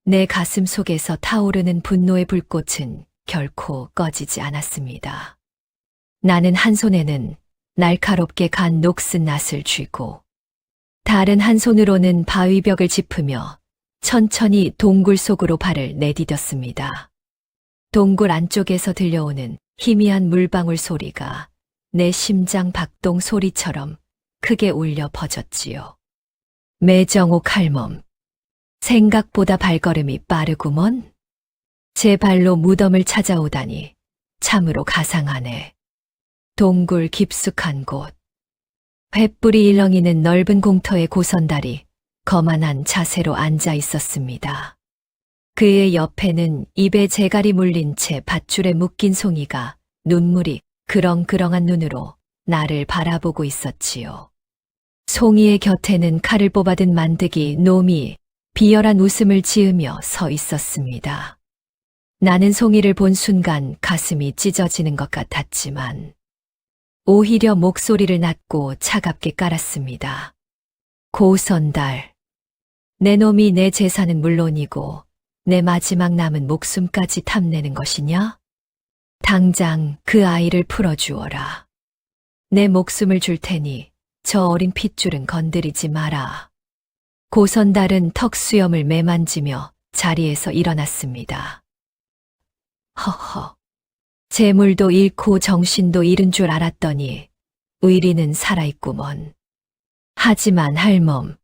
내 가슴 속에서 타오르는 분노의 불꽃은 결코 꺼지지 않았습니다. 나는 한 손에는 날카롭게 간 녹슨 낫을 쥐고 다른 한 손으로는 바위벽을 짚으며 천천히 동굴 속으로 발을 내디뎠습니다. 동굴 안쪽에서 들려오는 희미한 물방울 소리가 내 심장 박동 소리처럼 크게 울려 퍼졌지요. 매정옥 칼몸. 생각보다 발걸음이 빠르구먼. 제 발로 무덤을 찾아오다니 참으로 가상하네. 동굴 깊숙한 곳. 횃불이 일렁이는 넓은 공터의 고선달이 거만한 자세로 앉아 있었습니다. 그의 옆에는 입에 재갈이 물린 채 밧줄에 묶인 송이가 눈물이 그렁그렁한 눈으로 나를 바라보고 있었지요. 송이의 곁에는 칼을 뽑아든 만드기 놈이 비열한 웃음을 지으며 서 있었습니다. 나는 송이를 본 순간 가슴이 찢어지는 것 같았지만 오히려 목소리를 낮고 차갑게 깔았습니다. 고선달. 내 놈이 내 재산은 물론이고 내 마지막 남은 목숨까지 탐내는 것이냐? 당장 그 아이를 풀어주어라. 내 목숨을 줄 테니 저 어린 핏줄은 건드리지 마라. 고선달은 턱수염을 매만지며 자리에서 일어났습니다. 허허. 재물도 잃고 정신도 잃은 줄 알았더니 의리는 살아있구먼. 하지만 할멈,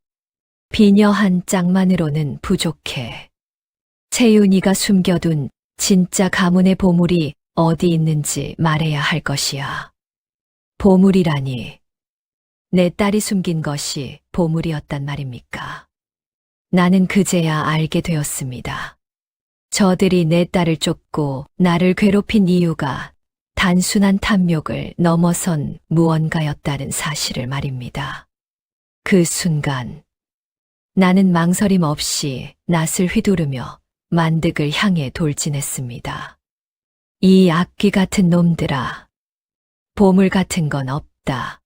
비녀 한 짝만으로는 부족해. 채윤이가 숨겨둔 진짜 가문의 보물이 어디 있는지 말해야 할 것이야. 보물이라니. 내 딸이 숨긴 것이 보물이었단 말입니까? 나는 그제야 알게 되었습니다. 저들이 내 딸을 쫓고 나를 괴롭힌 이유가 단순한 탐욕을 넘어선 무언가였다는 사실을 말입니다. 그 순간 나는 망설임 없이 낫을 휘두르며 만득을 향해 돌진했습니다. 이 악귀 같은 놈들아, 보물 같은 건 없다.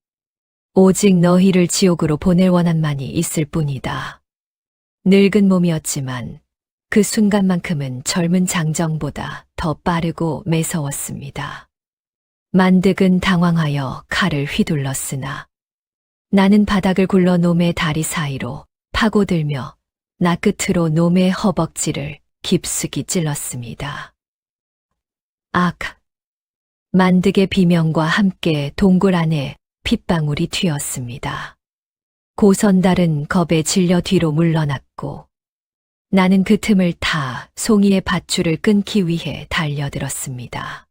오직 너희를 지옥으로 보낼 원한만이 있을 뿐이다. 늙은 몸이었지만 그 순간만큼은 젊은 장정보다 더 빠르고 매서웠습니다. 만득은 당황하여 칼을 휘둘렀으나 나는 바닥을 굴러 놈의 다리 사이로 파고들며 나 끝으로 놈의 허벅지를 깊숙이 찔렀습니다. 악! 만득의 비명과 함께 동굴 안에 핏방울이 튀었습니다. 고선달은 겁에 질려 뒤로 물러났고 나는 그 틈을 타 송이의 밧줄을 끊기 위해 달려들었습니다.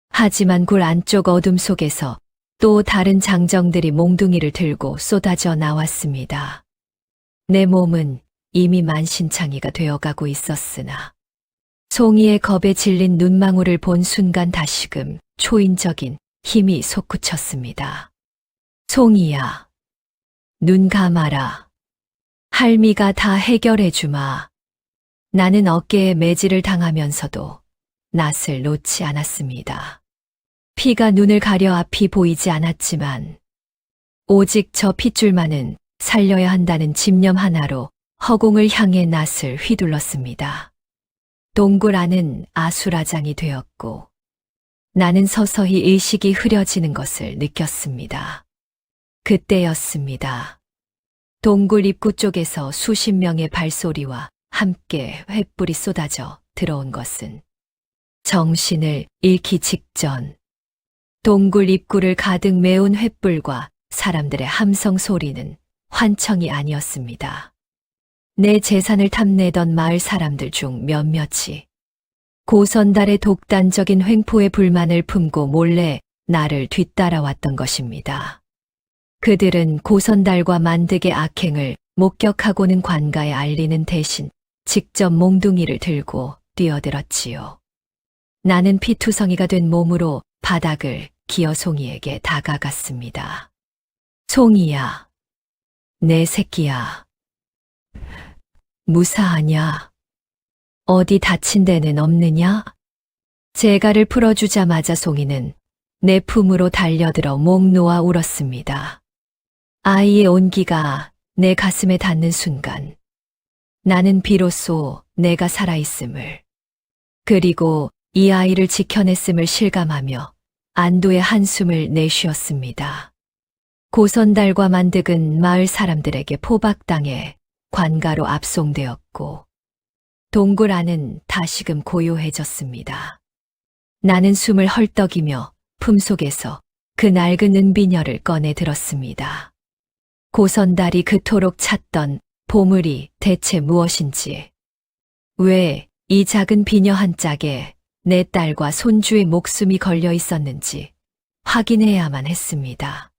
하지만 굴 안쪽 어둠 속에서 또 다른 장정들이 몽둥이를 들고 쏟아져 나왔습니다. 내 몸은 이미 만신창이가 되어가고 있었으나 송이의 겁에 질린 눈망울을 본 순간 다시금 초인적인 힘이 솟구쳤습니다. 송이야, 눈 감아라. 할미가 다 해결해주마. 나는 어깨에 매질을 당하면서도 낫을 놓지 않았습니다. 피가 눈을 가려 앞이 보이지 않았지만 오직 저 핏줄만은 살려야 한다는 집념 하나로 허공을 향해 낫을 휘둘렀습니다. 동굴 안은 아수라장이 되었고 나는 서서히 의식이 흐려지는 것을 느꼈습니다. 그때였습니다. 동굴 입구 쪽에서 수십 명의 발소리와 함께 횃불이 쏟아져 들어온 것은 정신을 잃기 직전 동굴 입구를 가득 메운 횃불과 사람들의 함성 소리는 환청이 아니었습니다. 내 재산을 탐내던 마을 사람들 중 몇몇이 고선달의 독단적인 횡포에 불만을 품고 몰래 나를 뒤따라왔던 것입니다. 그들은 고선달과 만득의 악행을 목격하고는 관가에 알리는 대신 직접 몽둥이를 들고 뛰어들었지요. 나는 피투성이가 된 몸으로 바닥을 기어 송이에게 다가갔습니다. 송이야, 내 새끼야. 무사하냐? 어디 다친 데는 없느냐? 제가를 풀어주자마자 송이는 내 품으로 달려들어 목 놓아 울었습니다. 아이의 온기가 내 가슴에 닿는 순간 나는 비로소 내가 살아있음을, 그리고 이 아이를 지켜냈음을 실감하며 안도의 한숨을 내쉬었습니다. 고선달과 만득은 마을 사람들에게 포박당해 관가로 압송되었고 동굴 안은 다시금 고요해졌습니다. 나는 숨을 헐떡이며 품속에서 그 낡은 은비녀를 꺼내 들었습니다. 고선달이 그토록 찾던 보물이 대체 무엇인지, 왜 이 작은 비녀 한 짝에 내 딸과 손주의 목숨이 걸려 있었는지 확인해야만 했습니다.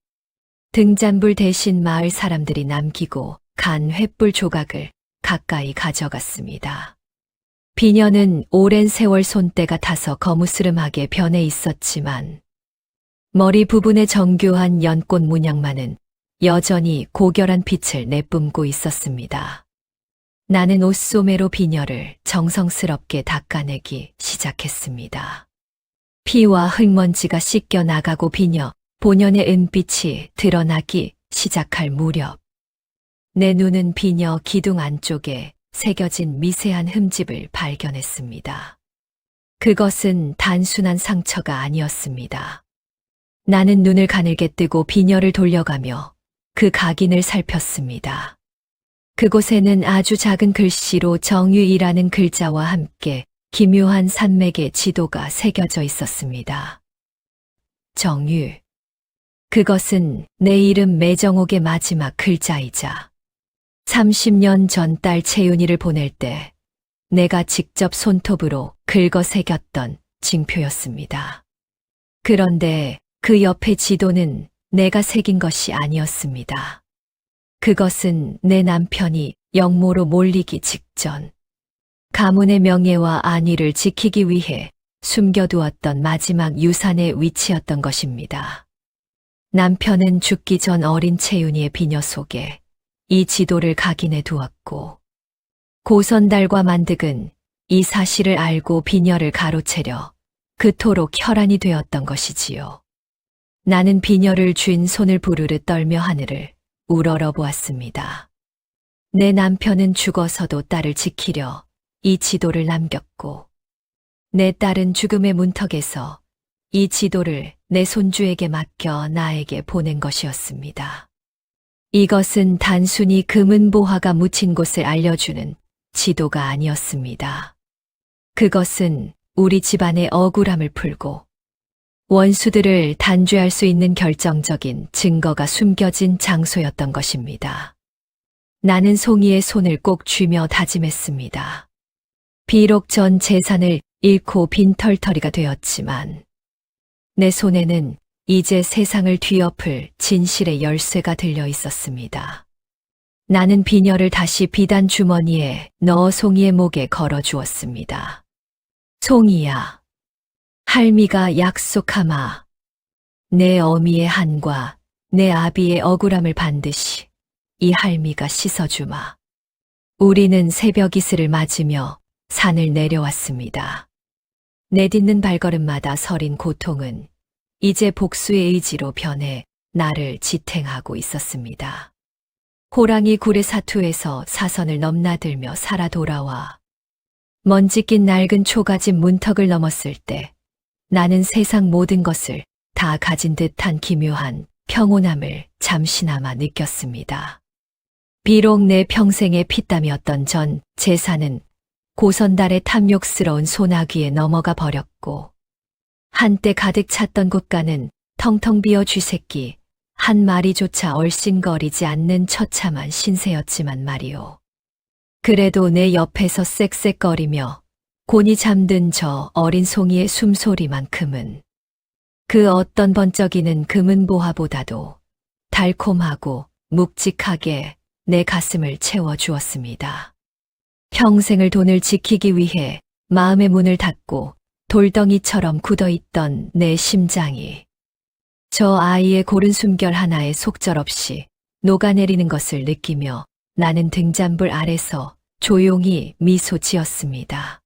등잔불 대신 마을 사람들이 남기고 간 횃불 조각을 가까이 가져갔습니다. 비녀는 오랜 세월 손때가 타서 거무스름하게 변해 있었지만 머리 부분의 정교한 연꽃 문양만은 여전히 고결한 빛을 내뿜고 있었습니다. 나는 옷소매로 비녀를 정성스럽게 닦아내기 시작했습니다. 피와 흙먼지가 씻겨 나가고 비녀 본연의 은빛이 드러나기 시작할 무렵, 내 눈은 비녀 기둥 안쪽에 새겨진 미세한 흠집을 발견했습니다. 그것은 단순한 상처가 아니었습니다. 나는 눈을 가늘게 뜨고 비녀를 돌려가며 그 각인을 살폈습니다. 그곳에는 아주 작은 글씨로 정유이라는 글자와 함께 기묘한 산맥의 지도가 새겨져 있었습니다. 정유. 그것은 내 이름 매정옥의 마지막 글자이자 30년 전 딸 채윤이를 보낼 때 내가 직접 손톱으로 긁어 새겼던 징표였습니다. 그런데 그 옆의 지도는 내가 새긴 것이 아니었습니다. 그것은 내 남편이 영모로 몰리기 직전 가문의 명예와 안위를 지키기 위해 숨겨두었던 마지막 유산의 위치였던 것입니다. 남편은 죽기 전 어린 채윤이의 비녀 속에 이 지도를 각인해 두었고 고선달과 만득은 이 사실을 알고 비녀를 가로채려 그토록 혈안이 되었던 것이지요. 나는 비녀를 쥔 손을 부르르 떨며 하늘을 우러러 보았습니다. 내 남편은 죽어서도 딸을 지키려 이 지도를 남겼고 내 딸은 죽음의 문턱에서 이 지도를 내 손주에게 맡겨 나에게 보낸 것이었습니다. 이것은 단순히 금은보화가 묻힌 곳을 알려주는 지도가 아니었습니다. 그것은 우리 집안의 억울함을 풀고 원수들을 단죄할 수 있는 결정적인 증거가 숨겨진 장소였던 것입니다. 나는 송이의 손을 꼭 쥐며 다짐했습니다. 비록 전 재산을 잃고 빈털터리가 되었지만 내 손에는 이제 세상을 뒤엎을 진실의 열쇠가 들려 있었습니다. 나는 비녀를 다시 비단 주머니에 넣어 송이의 목에 걸어 주었습니다. 송이야. 할미가 약속하마. 내 어미의 한과 내 아비의 억울함을 반드시 이 할미가 씻어주마. 우리는 새벽 이슬을 맞으며 산을 내려왔습니다. 내딛는 발걸음마다 서린 고통은 이제 복수의 의지로 변해 나를 지탱하고 있었습니다. 호랑이 굴의 사투에서 사선을 넘나들며 살아 돌아와 먼지 낀 낡은 초가집 문턱을 넘었을 때 나는 세상 모든 것을 다 가진 듯한 기묘한 평온함을 잠시나마 느꼈습니다. 비록 내 평생의 피땀이었던 전 재산은 고선달의 탐욕스러운 소나귀에 넘어가 버렸고 한때 가득 찼던 곳가는 텅텅 비어 쥐새끼 한 마리조차 얼씬거리지 않는 처참한 신세였지만 말이오. 그래도 내 옆에서 쌕쌕거리며 곤히 잠든 저 어린 송이의 숨소리만큼은 그 어떤 번쩍이는 금은보화보다도 달콤하고 묵직하게 내 가슴을 채워주었습니다. 평생을 돈을 지키기 위해 마음의 문을 닫고 돌덩이처럼 굳어있던 내 심장이 저 아이의 고른 숨결 하나에 속절없이 녹아내리는 것을 느끼며 나는 등잔불 아래서 조용히 미소 지었습니다.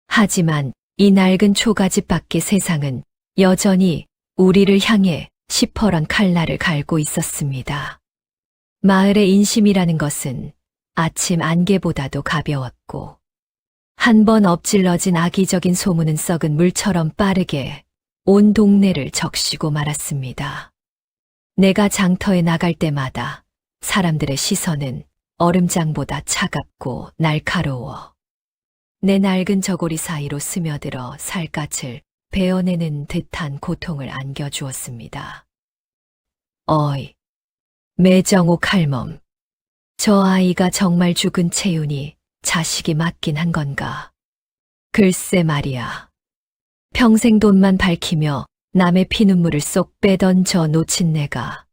하지만 이 낡은 초가집 밖의 세상은 여전히 우리를 향해 시퍼런 칼날을 갈고 있었습니다. 마을의 인심이라는 것은 아침 안개보다도 가벼웠고 한 번 엎질러진 악의적인 소문은 썩은 물처럼 빠르게 온 동네를 적시고 말았습니다. 내가 장터에 나갈 때마다 사람들의 시선은 얼음장보다 차갑고 날카로워 내 낡은 저고리 사이로 스며들어 살갗을 베어내는 듯한 고통을 안겨주었습니다. 어이, 매정옥 할멈. 저 아이가 정말 죽은 채윤이 자식이 맞긴 한 건가? 글쎄 말이야. 평생 돈만 밝히며 남의 피눈물을 쏙 빼던 저 놓친 내가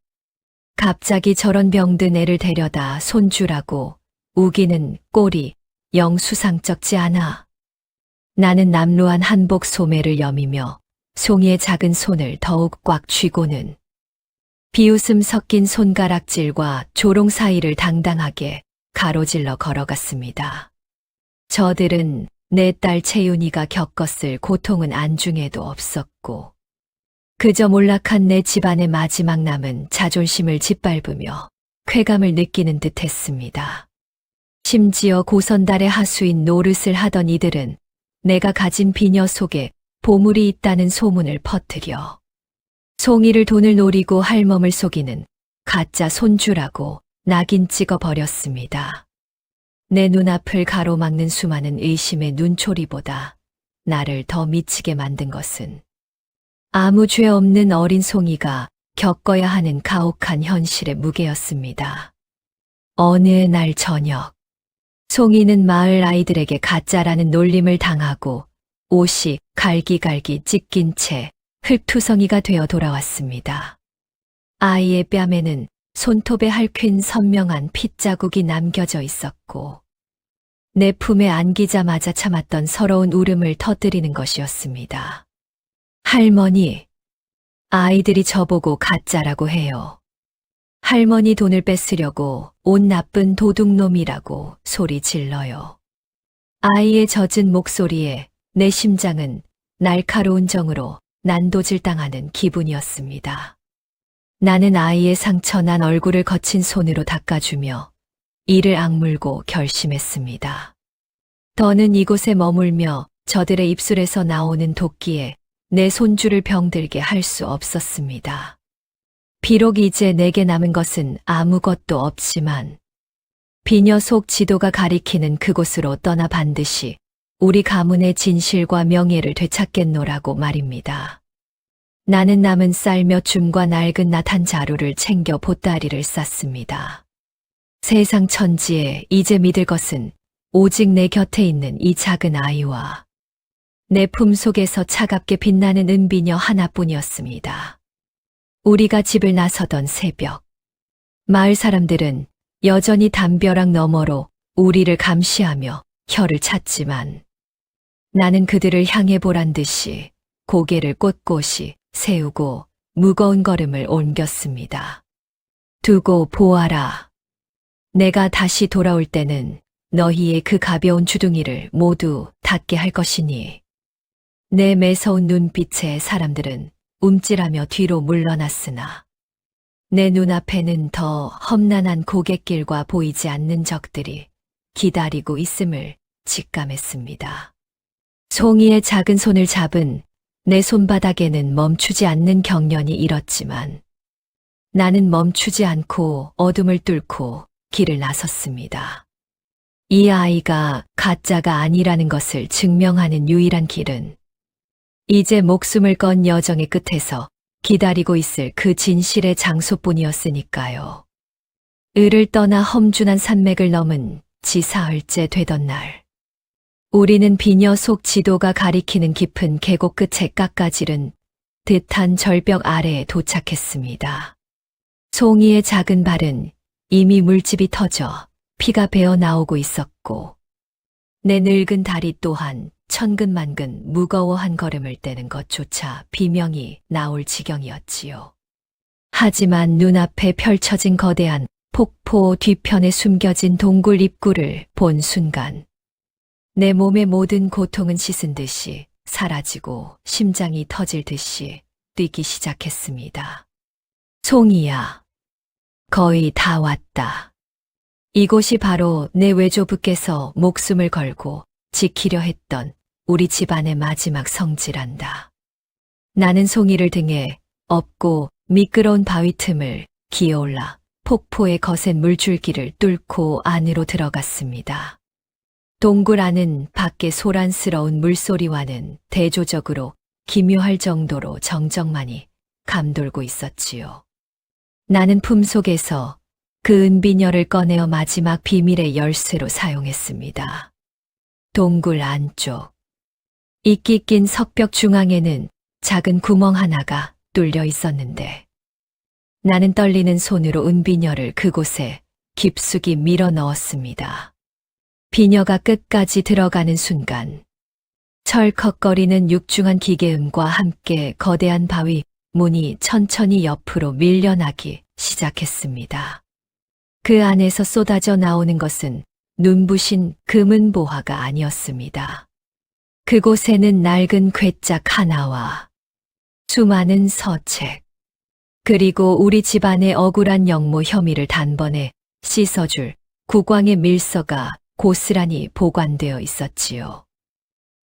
갑자기 저런 병든 애를 데려다 손주라고 우기는 꼴이 영 수상쩍지 않아. 나는 남루한 한복 소매를 여미며 송이의 작은 손을 더욱 꽉 쥐고는 비웃음 섞인 손가락질과 조롱 사이를 당당하게 가로질러 걸어갔습니다. 저들은 내 딸 채윤이가 겪었을 고통은 안중에도 없었고 그저 몰락한 내 집안의 마지막 남은 자존심을 짓밟으며 쾌감을 느끼는 듯했습니다. 심지어 고선달의 하수인 노릇을 하던 이들은 내가 가진 비녀 속에 보물이 있다는 소문을 퍼뜨려 송이를 돈을 노리고 할멈을 속이는 가짜 손주라고 낙인 찍어 버렸습니다. 내 눈앞을 가로막는 수많은 의심의 눈초리보다 나를 더 미치게 만든 것은 아무 죄 없는 어린 송이가 겪어야 하는 가혹한 현실의 무게였습니다. 어느 날 저녁, 송이는 마을 아이들에게 가짜라는 놀림을 당하고 옷이 갈기갈기 찢긴 채 흙투성이가 되어 돌아왔습니다. 아이의 뺨에는 손톱에 핥힌 선명한 핏자국이 남겨져 있었고 내 품에 안기자마자 참았던 서러운 울음을 터뜨리는 것이었습니다. 할머니, 아이들이 저보고 가짜라고 해요. 할머니 돈을 뺏으려고 온 나쁜 도둑놈이라고 소리 질러요. 아이의 젖은 목소리에 내 심장은 날카로운 정으로 난도질당하는 기분이었습니다. 나는 아이의 상처난 얼굴을 거친 손으로 닦아주며 이를 악물고 결심했습니다. 더는 이곳에 머물며 저들의 입술에서 나오는 도끼에 내 손주를 병들게 할 수 없었습니다. 비록 이제 내게 남은 것은 아무것도 없지만 비녀 속 지도가 가리키는 그곳으로 떠나 반드시 우리 가문의 진실과 명예를 되찾겠노라고 말입니다. 나는 남은 쌀 몇 줌과 낡은 낫 한 자루를 챙겨 보따리를 쌌습니다. 세상 천지에 이제 믿을 것은 오직 내 곁에 있는 이 작은 아이와 내 품 속에서 차갑게 빛나는 은비녀 하나뿐이었습니다. 우리가 집을 나서던 새벽, 마을 사람들은 여전히 담벼락 너머로 우리를 감시하며 혀를 찼지만 나는 그들을 향해 보란 듯이 고개를 꼿꼿이 세우고 무거운 걸음을 옮겼습니다. 두고 보아라. 내가 다시 돌아올 때는 너희의 그 가벼운 주둥이를 모두 닿게 할 것이니. 내 매서운 눈빛에 사람들은 움찔하며 뒤로 물러났으나 내 눈앞에는 더 험난한 고갯길과 보이지 않는 적들이 기다리고 있음을 직감했습니다. 송이의 작은 손을 잡은 내 손바닥에는 멈추지 않는 경련이 일었지만 나는 멈추지 않고 어둠을 뚫고 길을 나섰습니다. 이 아이가 가짜가 아니라는 것을 증명하는 유일한 길은 이제 목숨을 건 여정의 끝에서 기다리고 있을 그 진실의 장소뿐이었으니까요. 을을 떠나 험준한 산맥을 넘은 지사흘째 되던 날, 우리는 비녀 속 지도가 가리키는 깊은 계곡 끝에 깎아지른 듯한 절벽 아래에 도착했습니다. 송이의 작은 발은 이미 물집이 터져 피가 배어 나오고 있었고 내 늙은 다리 또한 천근만근 무거워한 걸음을 떼는 것조차 비명이 나올 지경이었지요. 하지만 눈앞에 펼쳐진 거대한 폭포 뒤편에 숨겨진 동굴 입구를 본 순간 내 몸의 모든 고통은 씻은 듯이 사라지고 심장이 터질 듯이 뛰기 시작했습니다. 송이야, 거의 다 왔다. 이곳이 바로 내 외조부께서 목숨을 걸고 지키려 했던 우리 집안의 마지막 성지란다. 나는 송이를 등에 업고 미끄러운 바위 틈을 기어올라 폭포의 거센 물줄기를 뚫고 안으로 들어갔습니다. 동굴 안은 밖의 소란스러운 물소리와는 대조적으로 기묘할 정도로 정적만이 감돌고 있었지요. 나는 품속에서 그 은비녀를 꺼내어 마지막 비밀의 열쇠로 사용했습니다. 동굴 안쪽. 이끼 낀 석벽 중앙에는 작은 구멍 하나가 뚫려 있었는데 나는 떨리는 손으로 은비녀를 그곳에 깊숙이 밀어 넣었습니다. 비녀가 끝까지 들어가는 순간 철컥거리는 육중한 기계음과 함께 거대한 바위 문이 천천히 옆으로 밀려나기 시작했습니다. 그 안에서 쏟아져 나오는 것은 눈부신 금은 보화가 아니었습니다. 그곳에는 낡은 괴짝 하나와 수많은 서책, 그리고 우리 집안의 억울한 영모 혐의를 단번에 씻어줄 국왕의 밀서가 고스란히 보관되어 있었지요.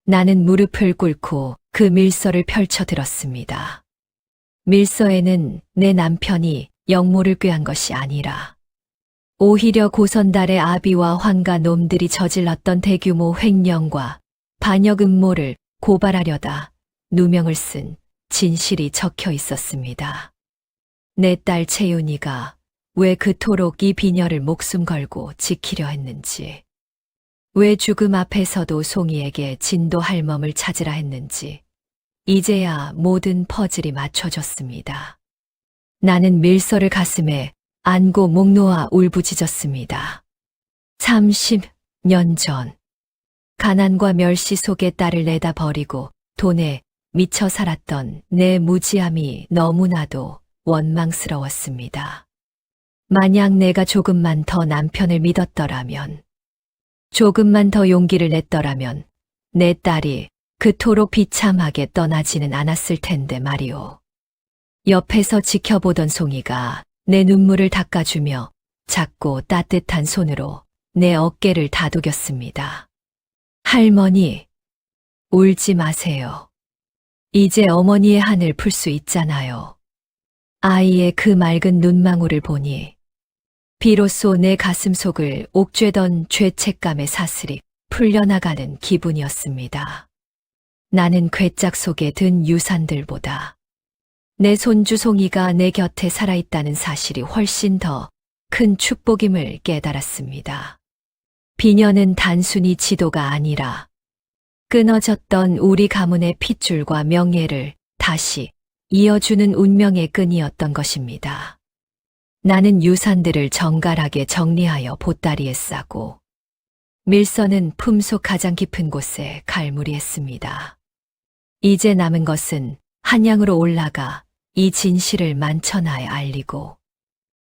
나는 무릎을 꿇고 그 밀서를 펼쳐 들었습니다. 밀서에는 내 남편이 영모를 꾀한 것이 아니라 오히려 고선달의 아비와 환가 놈들이 저질렀던 대규모 횡령과 반역 음모를 고발하려다 누명을 쓴 진실이 적혀 있었습니다. 내 딸 채윤이가 왜 그토록 이 비녀를 목숨 걸고 지키려 했는지, 왜 죽음 앞에서도 송이에게 진도 할멈을 찾으라 했는지 이제야 모든 퍼즐이 맞춰졌습니다. 나는 밀서를 가슴에 안고 목 놓아 울부짖었습니다. 30년 전 가난과 멸시 속에 딸을 내다 버리고 돈에 미쳐 살았던 내 무지함이 너무나도 원망스러웠습니다. 만약 내가 조금만 더 남편을 믿었더라면, 조금만 더 용기를 냈더라면 내 딸이 그토록 비참하게 떠나지는 않았을 텐데 말이오. 옆에서 지켜보던 송이가 내 눈물을 닦아주며 작고 따뜻한 손으로 내 어깨를 다독였습니다. 할머니, 울지 마세요. 이제 어머니의 한을 풀 수 있잖아요. 아이의 그 맑은 눈망울을 보니 비로소 내 가슴속을 옥죄던 죄책감의 사슬이 풀려나가는 기분이었습니다. 나는 괴짝 속에 든 유산들보다 내 손주 송이가 내 곁에 살아있다는 사실이 훨씬 더 큰 축복임을 깨달았습니다. 비녀는 단순히 지도가 아니라 끊어졌던 우리 가문의 핏줄과 명예를 다시 이어주는 운명의 끈이었던 것입니다. 나는 유산들을 정갈하게 정리하여 보따리에 싸고 밀서는 품속 가장 깊은 곳에 갈무리했습니다. 이제 남은 것은 한양으로 올라가 이 진실을 만천하에 알리고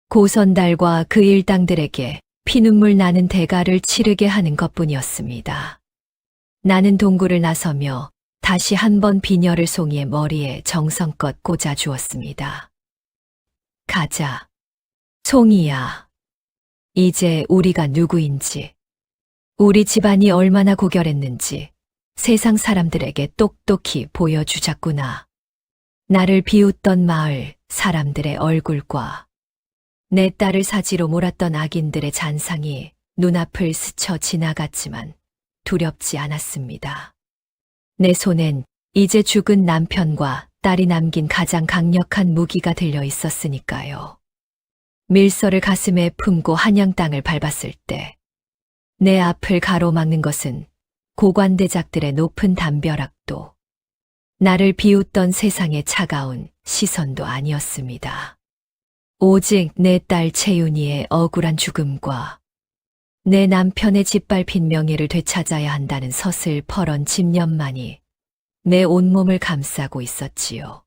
고선달과 그 일당들에게 피눈물 나는 대가를 치르게 하는 것뿐이었습니다. 나는 동굴을 나서며 다시 한번 비녀를 송이의 머리에 정성껏 꽂아 주었습니다. 가자. 송이야. 이제 우리가 누구인지, 우리 집안이 얼마나 고결했는지 세상 사람들에게 똑똑히 보여주자꾸나. 나를 비웃던 마을 사람들의 얼굴과 내 딸을 사지로 몰았던 악인들의 잔상이 눈앞을 스쳐 지나갔지만 두렵지 않았습니다. 내 손엔 이제 죽은 남편과 딸이 남긴 가장 강력한 무기가 들려 있었으니까요. 밀서를 가슴에 품고 한양 땅을 밟았을 때 내 앞을 가로막는 것은 고관대작들의 높은 담벼락도 나를 비웃던 세상의 차가운 시선도 아니었습니다. 오직 내 딸 채윤이의 억울한 죽음과 내 남편의 짓밟힌 명예를 되찾아야 한다는 서슬퍼런 집념만이 내 온몸을 감싸고 있었지요.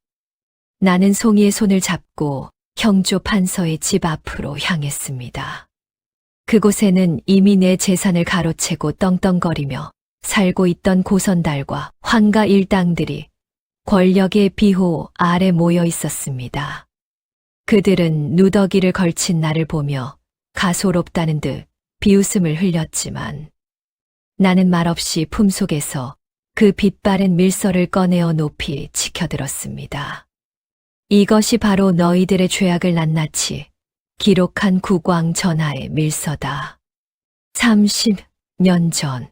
나는 송이의 손을 잡고 형조 판서의 집 앞으로 향했습니다. 그곳에는 이미 내 재산을 가로채고 떵떵거리며 살고 있던 고선달과 황가 일당들이 권력의 비호 아래 모여 있었습니다. 그들은 누더기를 걸친 나를 보며 가소롭다는 듯 비웃음을 흘렸지만 나는 말없이 품속에서 그 빛바랜 밀서를 꺼내어 높이 지켜들었습니다. 이것이 바로 너희들의 죄악을 낱낱이 기록한 국왕 전하의 밀서다. 30년 전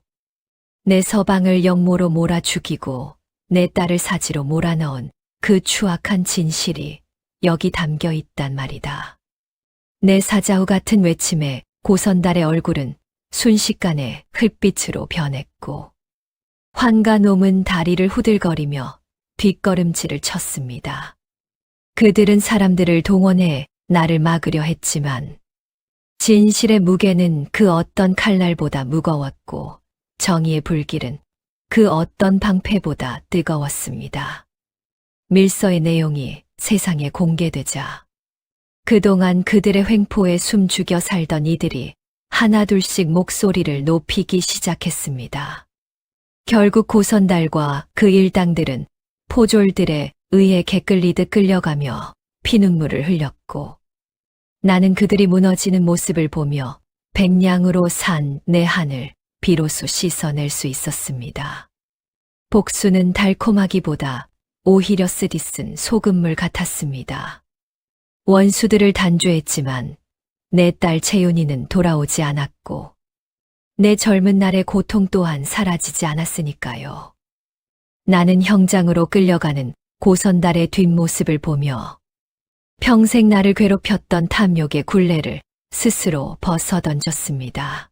내 서방을 역모로 몰아 죽이고 내 딸을 사지로 몰아넣은 그 추악한 진실이 여기 담겨 있단 말이다. 내 사자후 같은 외침에 고선달의 얼굴은 순식간에 흙빛으로 변했고 환가놈은 다리를 후들거리며 뒷걸음질을 쳤습니다. 그들은 사람들을 동원해 나를 막으려 했지만 진실의 무게는 그 어떤 칼날보다 무거웠고 정의의 불길은 그 어떤 방패보다 뜨거웠습니다. 밀서의 내용이 세상에 공개되자 그동안 그들의 횡포에 숨죽여 살던 이들이 하나둘씩 목소리를 높이기 시작했습니다. 결국 고선달과 그 일당들은 포졸들에 의해 개끌리듯 끌려가며 피눈물을 흘렸고 나는 그들이 무너지는 모습을 보며 백냥으로 산 내 한을 비로소 씻어낼 수 있었습니다. 복수는 달콤하기보다 오히려 쓰디쓴 소금물 같았습니다. 원수들을 단죄했지만 내 딸 채윤이는 돌아오지 않았고 내 젊은 날의 고통 또한 사라지지 않았으니까요. 나는 형장으로 끌려가는 고선달의 뒷모습을 보며 평생 나를 괴롭혔던 탐욕의 굴레를 스스로 벗어던졌습니다.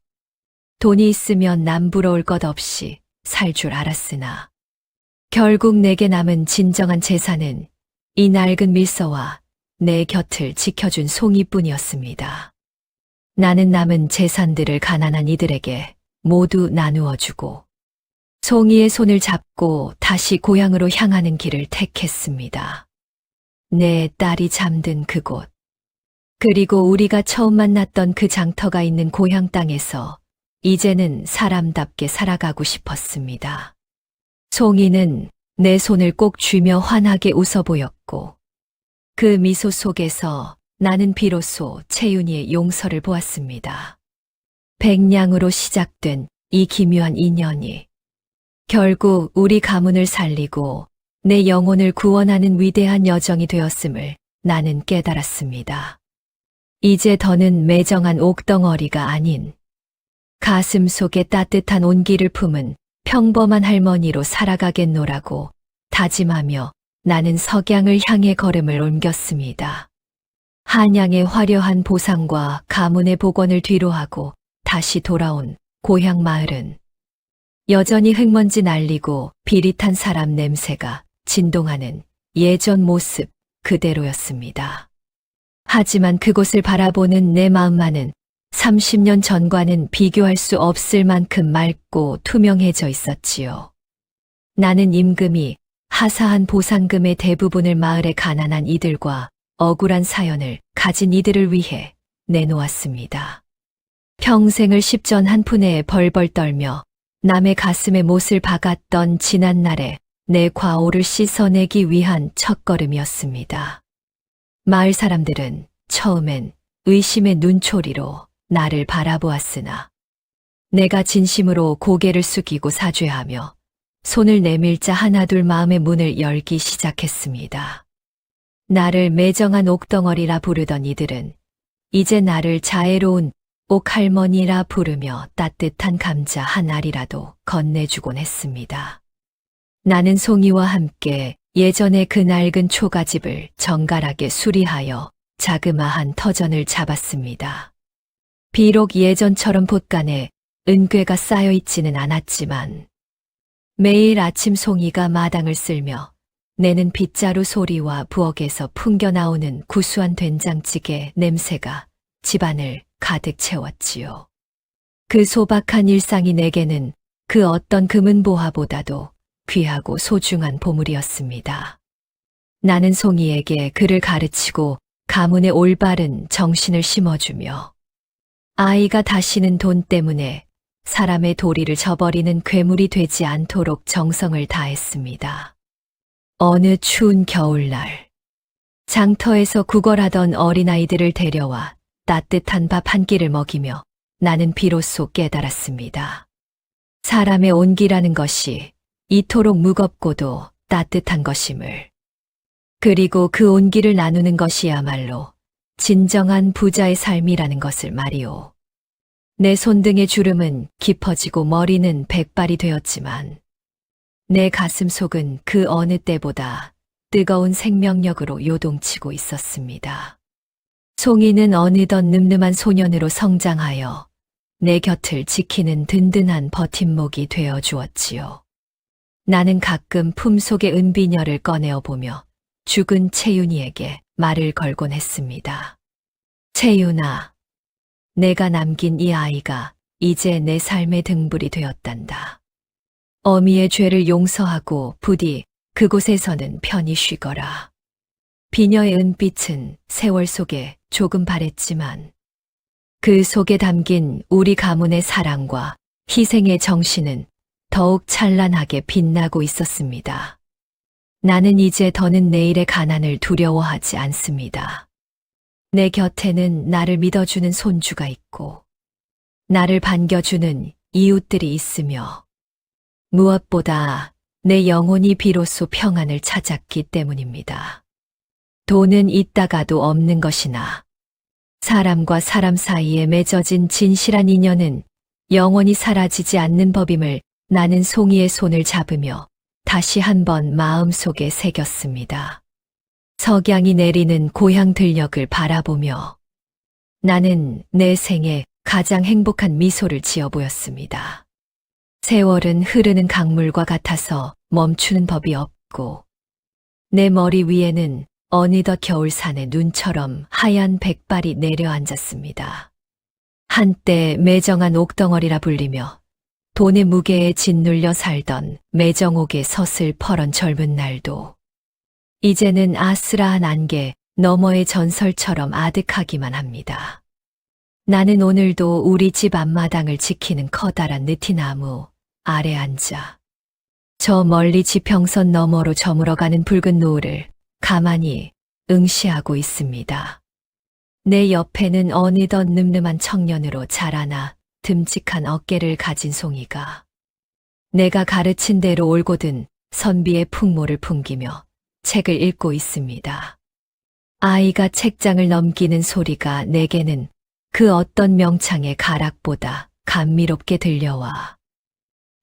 돈이 있으면 남 부러울 것 없이 살 줄 알았으나 결국 내게 남은 진정한 재산은 이 낡은 밀서와 내 곁을 지켜준 송이뿐이었습니다. 나는 남은 재산들을 가난한 이들에게 모두 나누어 주고 송이의 손을 잡고 다시 고향으로 향하는 길을 택했습니다. 내 딸이 잠든 그곳, 그리고 우리가 처음 만났던 그 장터가 있는 고향 땅에서 이제는 사람답게 살아가고 싶었습니다. 송이는 내 손을 꼭 쥐며 환하게 웃어 보였고 그 미소 속에서 나는 비로소 채윤이의 용서를 보았습니다. 백냥으로 시작된 이 기묘한 인연이 결국 우리 가문을 살리고 내 영혼을 구원하는 위대한 여정이 되었음을 나는 깨달았습니다. 이제 더는 매정한 옥덩어리가 아닌 가슴 속에 따뜻한 온기를 품은 평범한 할머니로 살아가겠노라고 다짐하며 나는 석양을 향해 걸음을 옮겼습니다. 한양의 화려한 보상과 가문의 복원을 뒤로하고 다시 돌아온 고향 마을은 여전히 흙먼지 날리고 비릿한 사람 냄새가 진동하는 예전 모습 그대로였습니다. 하지만 그곳을 바라보는 내 마음만은 30년 전과는 비교할 수 없을 만큼 맑고 투명해져 있었지요. 나는 임금이 하사한 보상금의 대부분을 마을의 가난한 이들과 억울한 사연을 가진 이들을 위해 내놓았습니다. 평생을 십전 한 푼에 벌벌 떨며 남의 가슴에 못을 박았던 지난날에 내 과오를 씻어내기 위한 첫걸음이었습니다. 마을 사람들은 처음엔 의심의 눈초리로 나를 바라보았으나 내가 진심으로 고개를 숙이고 사죄하며 손을 내밀자 하나둘 마음의 문을 열기 시작했습니다. 나를 매정한 옥덩어리라 부르던 이들은 이제 나를 자애로운 옥할머니라 부르며 따뜻한 감자 한 알이라도 건네주곤 했습니다. 나는 송이와 함께 예전의 그 낡은 초가집을 정갈하게 수리하여 자그마한 터전을 잡았습니다. 비록 예전처럼 곳간에 은괴가 쌓여 있지는 않았지만 매일 아침 송이가 마당을 쓸며 내는 빗자루 소리와 부엌에서 풍겨나오는 구수한 된장찌개 냄새가 집안을 가득 채웠지요. 그 소박한 일상이 내게는 그 어떤 금은보화보다도 귀하고 소중한 보물이었습니다. 나는 송이에게 그를 가르치고 가문의 올바른 정신을 심어주며 아이가 다시는 돈 때문에 사람의 도리를 저버리는 괴물이 되지 않도록 정성을 다했습니다. 어느 추운 겨울날, 장터에서 구걸하던 어린아이들을 데려와 따뜻한 밥 한 끼를 먹이며 나는 비로소 깨달았습니다. 사람의 온기라는 것이 이토록 무겁고도 따뜻한 것임을. 그리고 그 온기를 나누는 것이야말로 진정한 부자의 삶이라는 것을 말이오. 내 손등의 주름은 깊어지고 머리는 백발이 되었지만 내 가슴 속은 그 어느 때보다 뜨거운 생명력으로 요동치고 있었습니다. 송이는 어느덧 늠름한 소년으로 성장하여 내 곁을 지키는 든든한 버팀목이 되어 주었지요. 나는 가끔 품속의 은비녀를 꺼내어 보며 죽은 채윤이에게 말을 걸곤 했습니다. 채윤아, 내가 남긴 이 아이가 이제 내 삶의 등불이 되었단다. 어미의 죄를 용서하고 부디 그곳에서는 편히 쉬거라. 비녀의 은빛은 세월 속에 조금 바랬지만 그 속에 담긴 우리 가문의 사랑과 희생의 정신은 더욱 찬란하게 빛나고 있었습니다. 나는 이제 더는 내일의 가난을 두려워하지 않습니다. 내 곁에는 나를 믿어주는 손주가 있고 나를 반겨주는 이웃들이 있으며 무엇보다 내 영혼이 비로소 평안을 찾았기 때문입니다. 돈은 있다가도 없는 것이나 사람과 사람 사이에 맺어진 진실한 인연은 영원히 사라지지 않는 법임을 나는 송이의 손을 잡으며 다시 한번 마음속에 새겼습니다. 석양이 내리는 고향 들녘을 바라보며 나는 내 생에 가장 행복한 미소를 지어 보였습니다. 세월은 흐르는 강물과 같아서 멈추는 법이 없고 내 머리 위에는 어느덧 겨울산의 눈처럼 하얀 백발이 내려앉았습니다. 한때 매정한 옥덩어리라 불리며 돈의 무게에 짓눌려 살던 매정옥의 서슬퍼런 젊은 날도 이제는 아슬아한 안개 너머의 전설처럼 아득하기만 합니다. 나는 오늘도 우리 집 앞마당을 지키는 커다란 느티나무 아래 앉아 저 멀리 지평선 너머로 저물어가는 붉은 노을을 가만히 응시하고 있습니다. 내 옆에는 어느덧 늠름한 청년으로 자라나 듬직한 어깨를 가진 송이가 내가 가르친 대로 올곧은 선비의 풍모를 풍기며 책을 읽고 있습니다. 아이가 책장을 넘기는 소리가 내게는 그 어떤 명창의 가락보다 감미롭게 들려와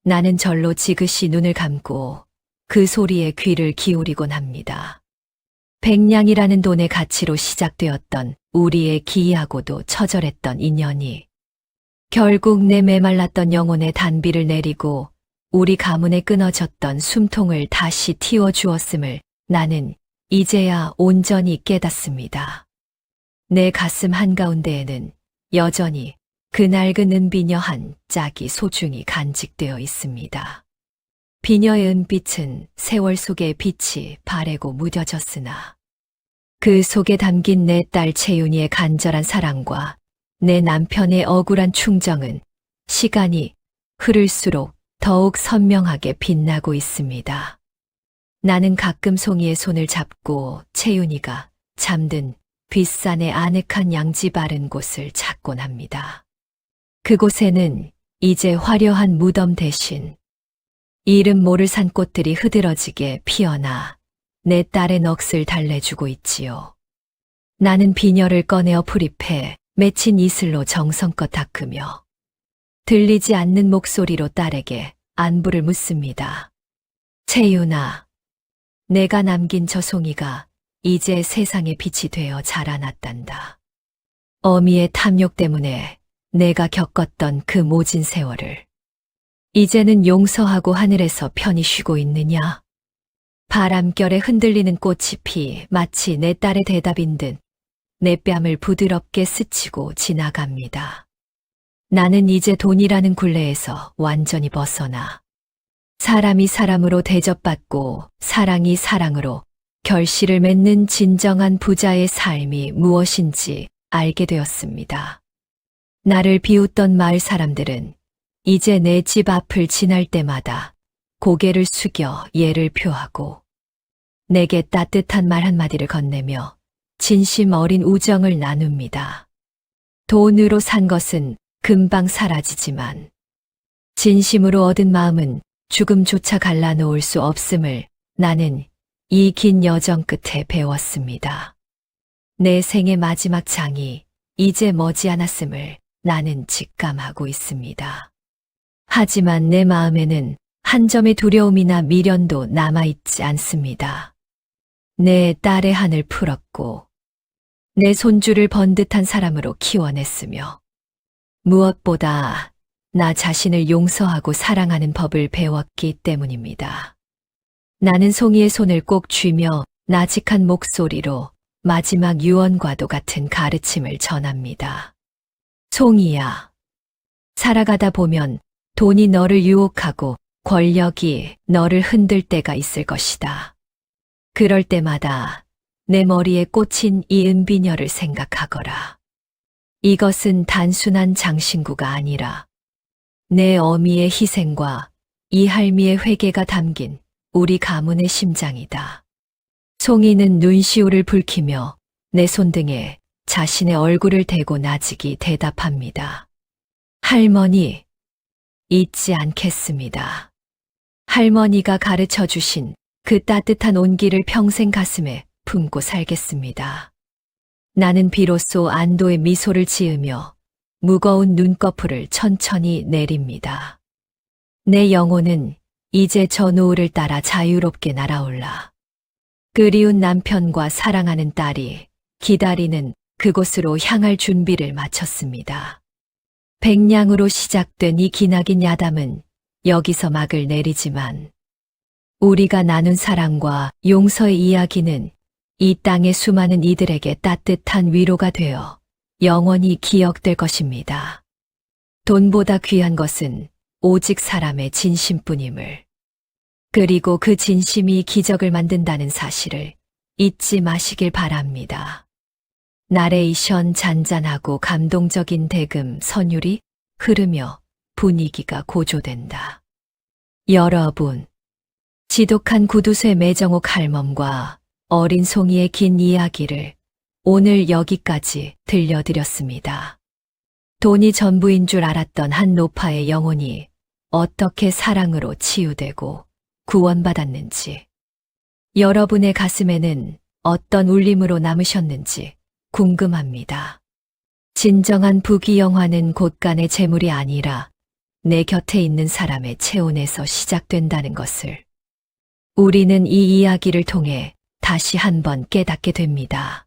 나는 절로 지그시 눈을 감고 그 소리에 귀를 기울이곤 합니다. 백냥이라는 돈의 가치로 시작되었던 우리의 기이하고도 처절했던 인연이 결국 내 메말랐던 영혼의 단비를 내리고 우리 가문에 끊어졌던 숨통을 다시 틔워주었음을 나는 이제야 온전히 깨닫습니다. 내 가슴 한가운데에는 여전히 그 낡은 은비녀 한 짝이 소중히 간직되어 있습니다. 비녀의 은빛은 세월 속의 빛이 바래고 무뎌졌으나 그 속에 담긴 내 딸 채윤이의 간절한 사랑과 내 남편의 억울한 충정은 시간이 흐를수록 더욱 선명하게 빛나고 있습니다. 나는 가끔 송이의 손을 잡고 채윤이가 잠든 뒷산의 아늑한 양지 바른 곳을 찾곤 합니다. 그곳에는 이제 화려한 무덤 대신 이름 모를 산꽃들이 흐드러지게 피어나 내 딸의 넋을 달래주고 있지요. 나는 비녀를 꺼내어 풀입해 맺힌 이슬로 정성껏 닦으며 들리지 않는 목소리로 딸에게 안부를 묻습니다. 채윤아, 내가 남긴 저 송이가 이제 세상의 빛이 되어 자라났단다. 어미의 탐욕 때문에 내가 겪었던 그 모진 세월을 이제는 용서하고 하늘에서 편히 쉬고 있느냐? 바람결에 흔들리는 꽃이 피 마치 내 딸의 대답인 듯 내 뺨을 부드럽게 스치고 지나갑니다. 나는 이제 돈이라는 굴레에서 완전히 벗어나 사람이 사람으로 대접받고 사랑이 사랑으로 결실을 맺는 진정한 부자의 삶이 무엇인지 알게 되었습니다. 나를 비웃던 마을 사람들은 이제 내 집 앞을 지날 때마다 고개를 숙여 예를 표하고 내게 따뜻한 말 한마디를 건네며 진심 어린 우정을 나눕니다. 돈으로 산 것은 금방 사라지지만 진심으로 얻은 마음은 죽음조차 갈라놓을 수 없음을 나는 이 긴 여정 끝에 배웠습니다. 내 생의 마지막 장이 이제 머지않았음을 나는 직감하고 있습니다. 하지만 내 마음에는 한 점의 두려움이나 미련도 남아있지 않습니다. 내 딸의 한을 풀었고 내 손주를 번듯한 사람으로 키워냈으며 무엇보다 나 자신을 용서하고 사랑하는 법을 배웠기 때문입니다. 나는 송이의 손을 꼭 쥐며 나직한 목소리로 마지막 유언과도 같은 가르침을 전합니다. 송이야, 살아가다 보면 돈이 너를 유혹하고 권력이 너를 흔들 때가 있을 것이다. 그럴 때마다 내 머리에 꽂힌 이 은비녀를 생각하거라. 이것은 단순한 장신구가 아니라 내 어미의 희생과 이 할미의 회개가 담긴 우리 가문의 심장이다. 송이는 눈시울을 붉히며 내 손등에 자신의 얼굴을 대고 나직이 대답합니다. 할머니, 잊지 않겠습니다. 할머니가 가르쳐 주신 그 따뜻한 온기를 평생 가슴에 품고 살겠습니다. 나는 비로소 안도의 미소를 지으며 무거운 눈꺼풀을 천천히 내립니다. 내 영혼은 이제 저 노을을 따라 자유롭게 날아올라 그리운 남편과 사랑하는 딸이 기다리는 그곳으로 향할 준비를 마쳤습니다. 백냥으로 시작된 이 기나긴 야담은 여기서 막을 내리지만 우리가 나눈 사랑과 용서의 이야기는 이 땅의 수많은 이들에게 따뜻한 위로가 되어 영원히 기억될 것입니다. 돈보다 귀한 것은 오직 사람의 진심뿐임을, 그리고 그 진심이 기적을 만든다는 사실을 잊지 마시길 바랍니다. 나레이션 잔잔하고 감동적인 대금 선율이 흐르며 분위기가 고조된다. 여러분, 지독한 구두쇠 매정옥 할멈과 어린 송이의 긴 이야기를 오늘 여기까지 들려드렸습니다. 돈이 전부인 줄 알았던 한 노파의 영혼이 어떻게 사랑으로 치유되고 구원받았는지, 여러분의 가슴에는 어떤 울림으로 남으셨는지 궁금합니다. 진정한 부귀영화는 곳간의 재물이 아니라 내 곁에 있는 사람의 체온에서 시작된다는 것을 우리는 이 이야기를 통해 다시 한번 깨닫게 됩니다.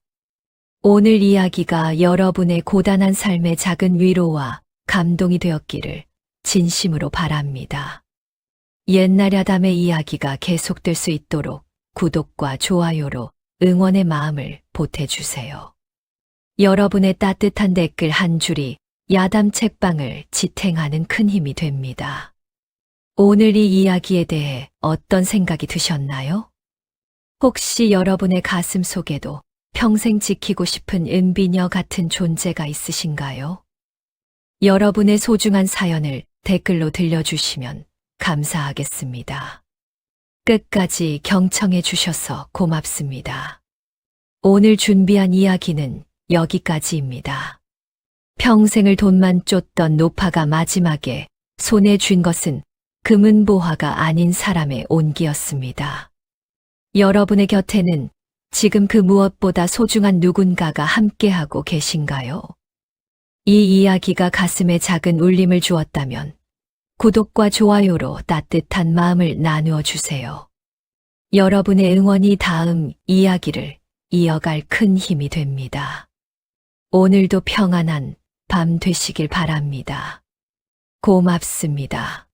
오늘 이야기가 여러분의 고단한 삶의 작은 위로와 감동이 되었기를 진심으로 바랍니다. 옛날 야담의 이야기가 계속될 수 있도록 구독과 좋아요로 응원의 마음을 보태주세요. 여러분의 따뜻한 댓글 한 줄이 야담 책방을 지탱하는 큰 힘이 됩니다. 오늘 이 이야기에 대해 어떤 생각이 드셨나요? 혹시 여러분의 가슴 속에도 평생 지키고 싶은 은비녀 같은 존재가 있으신가요? 여러분의 소중한 사연을 댓글로 들려주시면 감사하겠습니다. 끝까지 경청해 주셔서 고맙습니다. 오늘 준비한 이야기는 여기까지입니다. 평생을 돈만 쫓던 노파가 마지막에 손에 쥔 것은 금은보화가 아닌 사람의 온기였습니다. 여러분의 곁에는 지금 그 무엇보다 소중한 누군가가 함께하고 계신가요? 이 이야기가 가슴에 작은 울림을 주었다면 구독과 좋아요로 따뜻한 마음을 나누어 주세요. 여러분의 응원이 다음 이야기를 이어갈 큰 힘이 됩니다. 오늘도 평안한 밤 되시길 바랍니다. 고맙습니다.